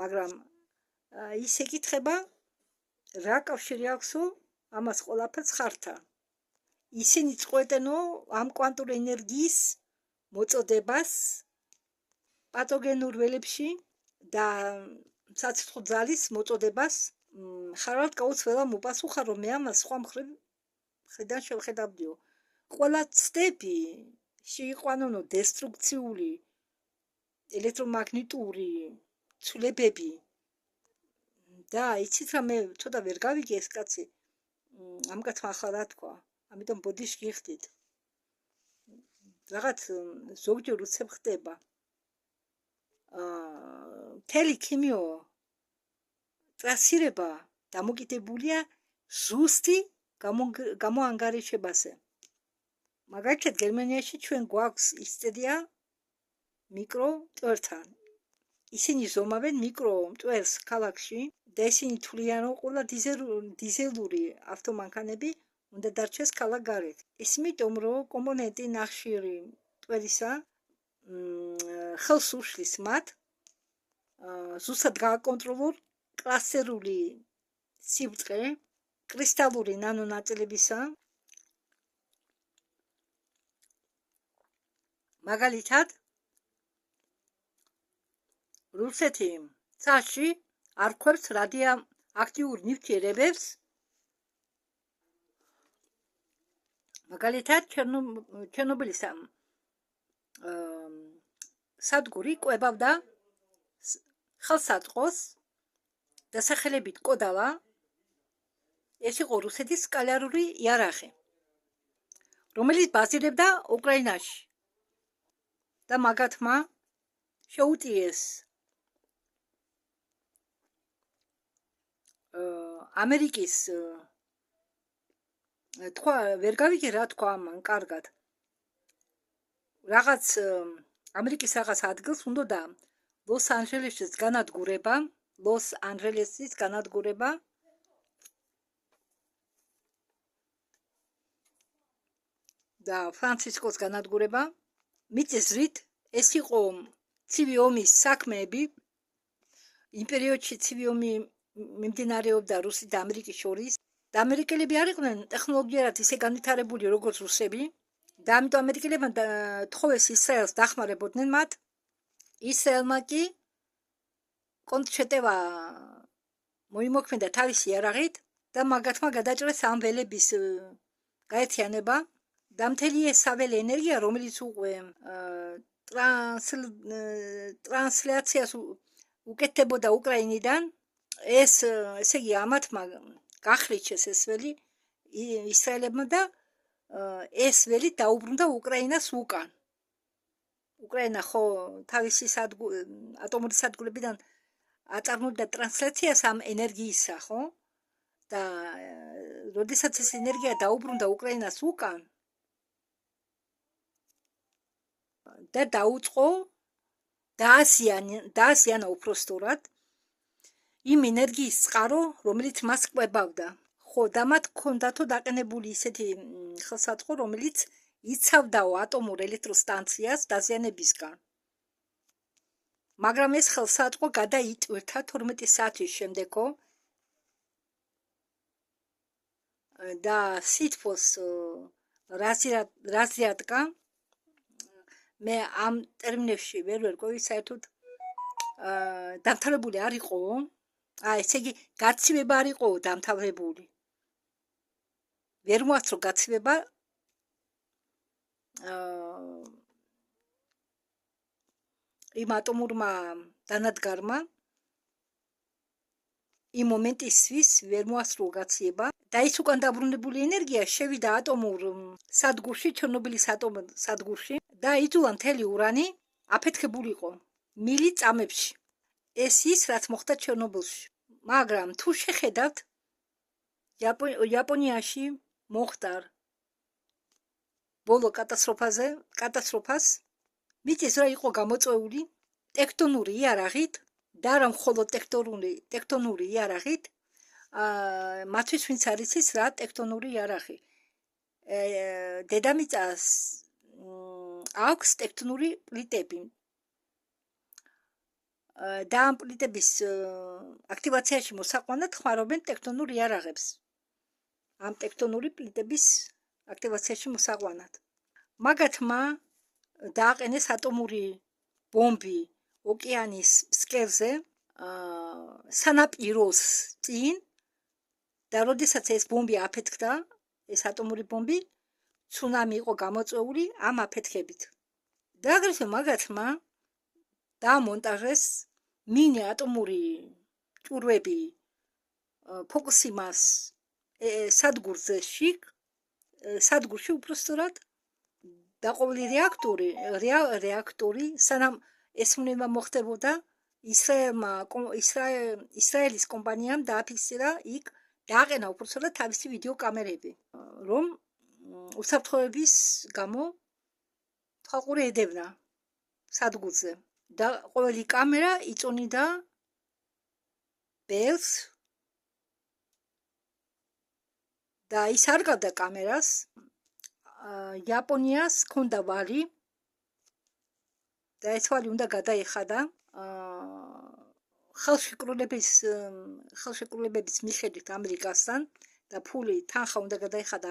მაგრამ ის ეკითხება რა კავშირი აქვსო ამას ყველაფერს ხართან. ისინი წყვეტენო ამ კვანტურ ენერგიის მოწოდებას პათოგენურ ველებში და საცოცხლო ძალის მოწოდებას ხარალდ გაუცველა მოპასუხა, რომ მე ამას სხვა მხრიდან შევხედავდიო. ყველა ცდები შეიყვანონო დესტრუქციული ელექტრომაგნიტური ცვლილებები და იცით რა, მე ცოტა ვერ გავიგე ეს კაცი ამ კაცმა ახლა რა თქვა, ამიტომ ბოდიში გიხდით. რაღაც ზოგჯერ უცებ ხდება. მთელი ქიმიო ტრასირება დამოკიდებულია ზუსტი გამოანგარიშებაზე. მაგალითად, გერმანიაში ჩვენ გვაქვს ისწრია მიკრო მტვერთან. ისინი ზომავენ მიკრო მტვერს ქალაქში და ისინი თვლიან, რომ ყველა დიზელური ავტომანქანები უნდა დარჩეს ქალაქ გარეთ. ის იმიტომ, რომ კომპონენტი ნახშირი მტვერისა ხელს უშლის მათ ზუსტად გააკონტროლონ კლასტერული სიბრწყე კრისტალური ნანონაწილებისა. მაგალითად, რუსეთი ცაში არ ხვევს რადიოაქტიურ ნივთიერებებს. მაგალითად, ჩერნობილის სადგური კვებავდა ხელსაწყოს დასახელებით კოდალა. ეს იყო რუსეთის სკალარული იარაღი, რომელიც ბაზირებდა უკრაინაში და მაგათმა შეუტიეს ამერიკის თქვა, ვერ გავიგე რა თქვა ამან კარგად. რაღაც ამერიკის რაღაც ადგილს უნდა ლოს-ანჯელესის განადგურება, და ფრანცისკოს განადგურება. მიწისძვრით ეს იყო ცივი ომის საქმეები. იმ პერიოდში ცივი ომი მიმდინარეობდა რუსეთს და ამერიკის შორის. და ამერიკელები არ იყვნენ ტექნოლოგიურად ისე განვითარებული როგორც რუსები და ამიტომ ამერიკელებმა თხოვეს ისრაელს დახმარებოდნენ მათ. ისრაელმა კი კონტრშეტევა მოიმოქმედა თავისი იარაღით და მაგათმა გადაჭრეს ამ ველების გაერთიანება და მთელი ეს საველე ენერგია, რომელიც უკვე ტრანსლაციას უკეთდებოდა უკრაინიდან, ესე იგი ამათმა გახლიჩეს ეს ველი ისრაელებმა და ეს ველი დაუბრუნდა უკრაინას უკან. უკრაინა ხო თავისი ატომური სადგურებიდან აწარმოებდა ტრანსლაციას ამ ენერგიისა, ხო? და როდესაც ეს ენერგია დაუბრუნდა უკრაინას უკან და დაუწყო დააზიანა უпростоრად იმ ენერგიის წყარო, რომელიც მას კვებავდა. ხო, და მათ ჰქონდათო დაყენებული ისეთი ხელსაწყო, რომელიც იცავდაო ატომურ ელექტროსტანციას დაზიანებისგან. მაგრამ ეს ხელსაწყო გადაიტვირთა 12 საათის შემდეგო და სითბოს რაზიატკა, მე ამ ტერმინებში ვერ ვერკვევი, საერთოდ დამთავრებული არ იყო. ესე იგი გაცივება არ იყო დამთავრებული. ვერ მოასწრო გაცივება იმ ატომურმა დანადგარმა იმ მომენტისთვის ვერ მოასწრო გაცივება და ის უკან დაბრუნებული ენერგია შევიდა ატომურ სადგურში, ჩერნობილის ატომურ სადგურში და იდულა მთელი ურანი აფეთქებული იყო მილი წამებში. ეს ის, რაც მოხდა ჩერნობილში. მაგრამ თუ შეხედავთ იაპონიაში მოხდარ ბოლო კატასტროფას, მიწის რა იყო გამოწვეული ტექტონური იარაღით და არა მხოლოდ ტექტონური იარაღით, მათთვის ვინც არის ის რა ტექტონური იარაღი. დედამიწას აქვს ტექტონური პლიტები. და ამ პლიტების აქტივაციაში მოსაყვანად ხმარობენ ტექტონურ იარაღებს. ამ ტექტონური პლიტების აქტივაციაში მოსაყვანად. მაგათმა დააყენეს ატომური ბომბი ოკეანის ფსკერზე სანაპიროს წინ და როდესაც ეს ბომბი აფეთქდა, ეს ატომური ბომბი, ცუნამი იყო გამოწვეული ამ აფეთქებით. და აგრეთვე მაგათმა დაამონტაჟეს მინი ატომური ჭურვები ფუკუსიმას სადგურში უბრალოდ დაყოლილი რეაქტორი სანამ ეს უნდა მოხდებოდა ისრაელის კომპანიამ დააფიქსირა იქ დააყენა უბრალოდ თავისი ვიდეო კამერები, რომ უსაფრთხოების გამო ხალხური ედევნა სადგურზე და ყოველი კამერა იწონიდა ბელს და ის არ გავდა კამერას. იაპონიას ჰქონდა ვალი და ეს ვალი უნდა გადაეხადა ხელშეკრულებების მიხედვით ამერიკასთან და ფული თანხა უნდა გადაეხადა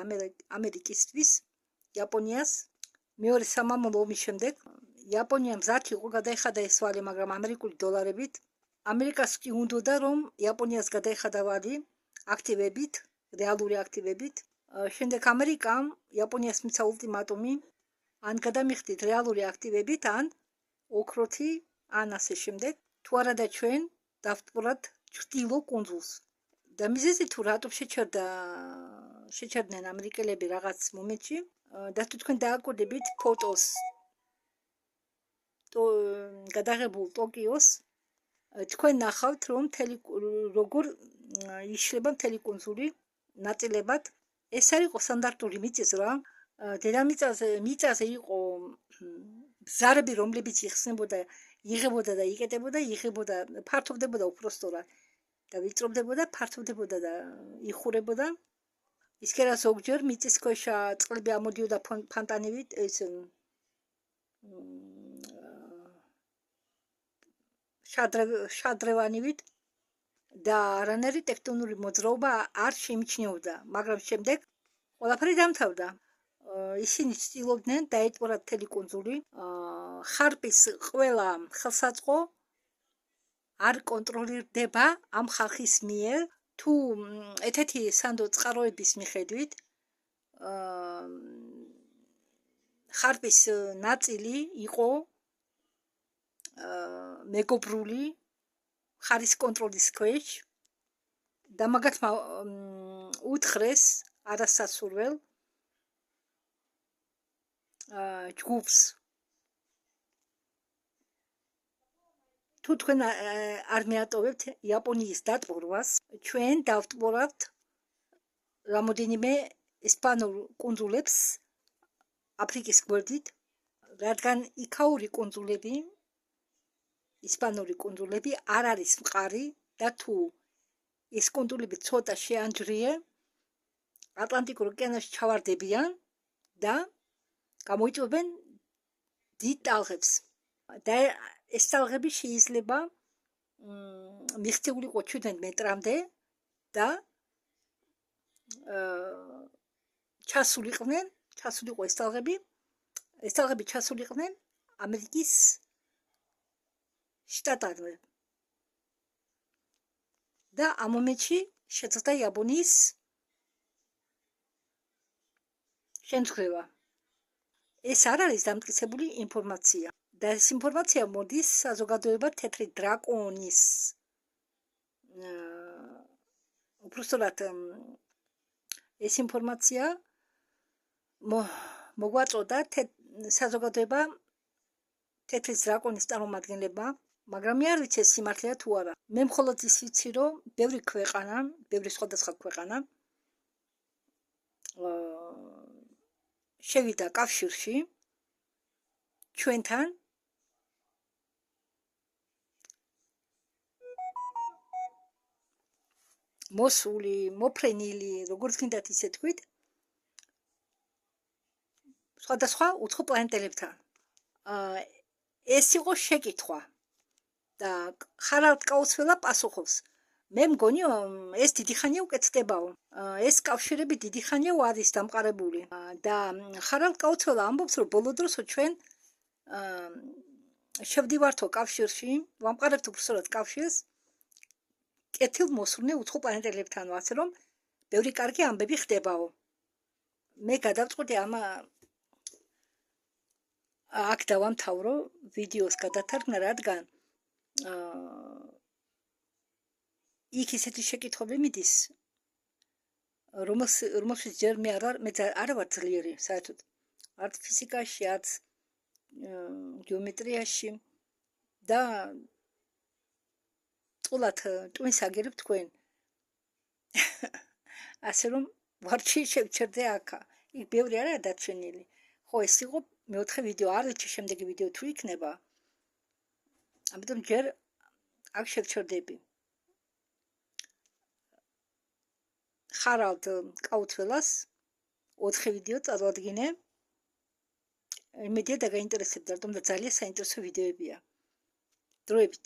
ამერიკისთვის იაპონიას. მეორე სამამულო ომის შემდეგ იაპონია მზად იყო გადაეხადა ეს ვალი, მაგრამ ამერიკული დოლარებით. ამერიკას კი უნდოდა რომ იაპონიას გადაეხადა ვალი აქტივებით, რეალური აქტივებით. შემდეგ ამერიკამ იაპონიას მიცა ულტიმატუმი, ან გადამიხდით რეალური აქტივებით, ან ოქროთი, ან ასე შემდეგ, თუ არადა ჩვენ დავტყურათ ჩრდილო კუნძულს. და მიზეზი თუ რატომ შეჩერდნენ ამერიკელები რაღაც მომენტში და თუ თქვენ დააკვირდებით ფოტოს გადაღებულ ტოკიოს, თქვენ ნახავთ რომ როგორ იშლება მთელი კუნძული ნაწილებად. ეს არ იყო სტანდარტული მიწისძვრა. დედამიწაზე იყო ბზარები, რომლებიც იღებოდა და იკეტებოდა, ფართოვდებოდა უпростоრად და ვიწრობდებოდა, ფართოვდებოდა და იხურებოდა. ისქერა ზოგჯერ მიწისქვეშა წყლები ამოდიოდა ფონტანებით, ეს შადრევანივით და არანაირი ტექტონური მოძრაობა არ შემიჩნეოდა, მაგრამ შემდეგ ყველაფერი დამთავრდა. ისინი ცდილობდნენ დაეტყვერათ მთელი კუნძული. ხარპის ყველა ხელსაწყო არ კონტროლირდება ამ ხალხის მიერ, თუ ეთეთი სანდო წყაროების მიხედვით ხარპის ნაწილი იყო მეგობრული ხარის კონტროლის ქვეშ და მაგათმა უთხრეს არასასურველ ჯგუფს, თუ თქვენ არ მეატოვებთ იაპონიის დატბორვას, ჩვენ დავტბორავთ რამოდენიმე ესპანურ კუნძულებს აფრიკის გვერდით, რადგან იქაური კუნძულები, ისპანური კუნძულები არ არის მყარი და თუ ეს კუნძულები ცოტა შეანჯრიე, ატლანტიკურ ოკეანეში ჩავარდებიან და გამოიწვევენ დიდ ტალღებს. და ეს ტალღები შეიძლება მიღწეულიყო 7 მეტრამდე და ჩასულიყო ეს ტალღები ჩასულიყვნენ ამერიკის შტატამდე. და ამ მომენტში შეწყდა იაპონიის შემთხვევა. ეს არ არის დამტკიცებული ინფორმაცია და ეს ინფორმაცია მოდის საზოგადოებად თეთრი დრაკონის უბრალოდ ეს ინფორმაცია მოგვაწოდა საზოგადოება თეთრი დრაკონის წარმომადგენლებმა, მაგრამ მე არ ვიცი ეს სიმართლეა თუ არა. მე მხოლოდ ის ვიცი, რომ ბევრი სხვადასხვა ქვეყანა შევიდა კავშირში ჩვენთან მოსული, მოფრენილი, როგორც გინდათ ისე თქვით, სხვადასხვა უცხო პლანეტელებთან. ეს იყო შეკითხვა და ხარალდ კაუცველა პასუხობს. მე მგონი ეს დიდი ხანია უკეთდებაო. ეს კავშირები დიდი ხანია არის დამყარებული და ხარალდ კაუცველა ამბობს, რომ ბოლო დროს ჩვენ შევდივართო კავშირში, ვამყარებთ უბრალოდ კავშირს კეთილმოსურნე უცხო პლანეტელებთან, ასე რომ ბევრი კარგი ამბები ხდებაო. მე გადავწყვიტე აქ დავამთავრო ვიდეოს გადათარგმნა, რადგან იქ ისეთი შეკითხვები მიდის, რომელშიც ჯერ მე არ ვარ ძლიერი, საერთოდ არც ფიზიკაში, არც გეომეტრიაში და წყულად ტვინს აგერებ თქვენ. ასე რომ ვარჩი შევჩერდე აქა. იქ ბევრი არაა დარჩენილი. ხო, ეს იყო მეოთხე ვიდეო, არ ვიცი შემდეგი ვიდეო თუ იქნება. ამიტომ ჯერ აქ შევჩერდები. ხარალდ კაუცველას 4 ვიდეო წარვადგინე. იმედია დაგაინტერესებდა, რადგან ძალიან საინტერესო ვიდეოებია. დროებით.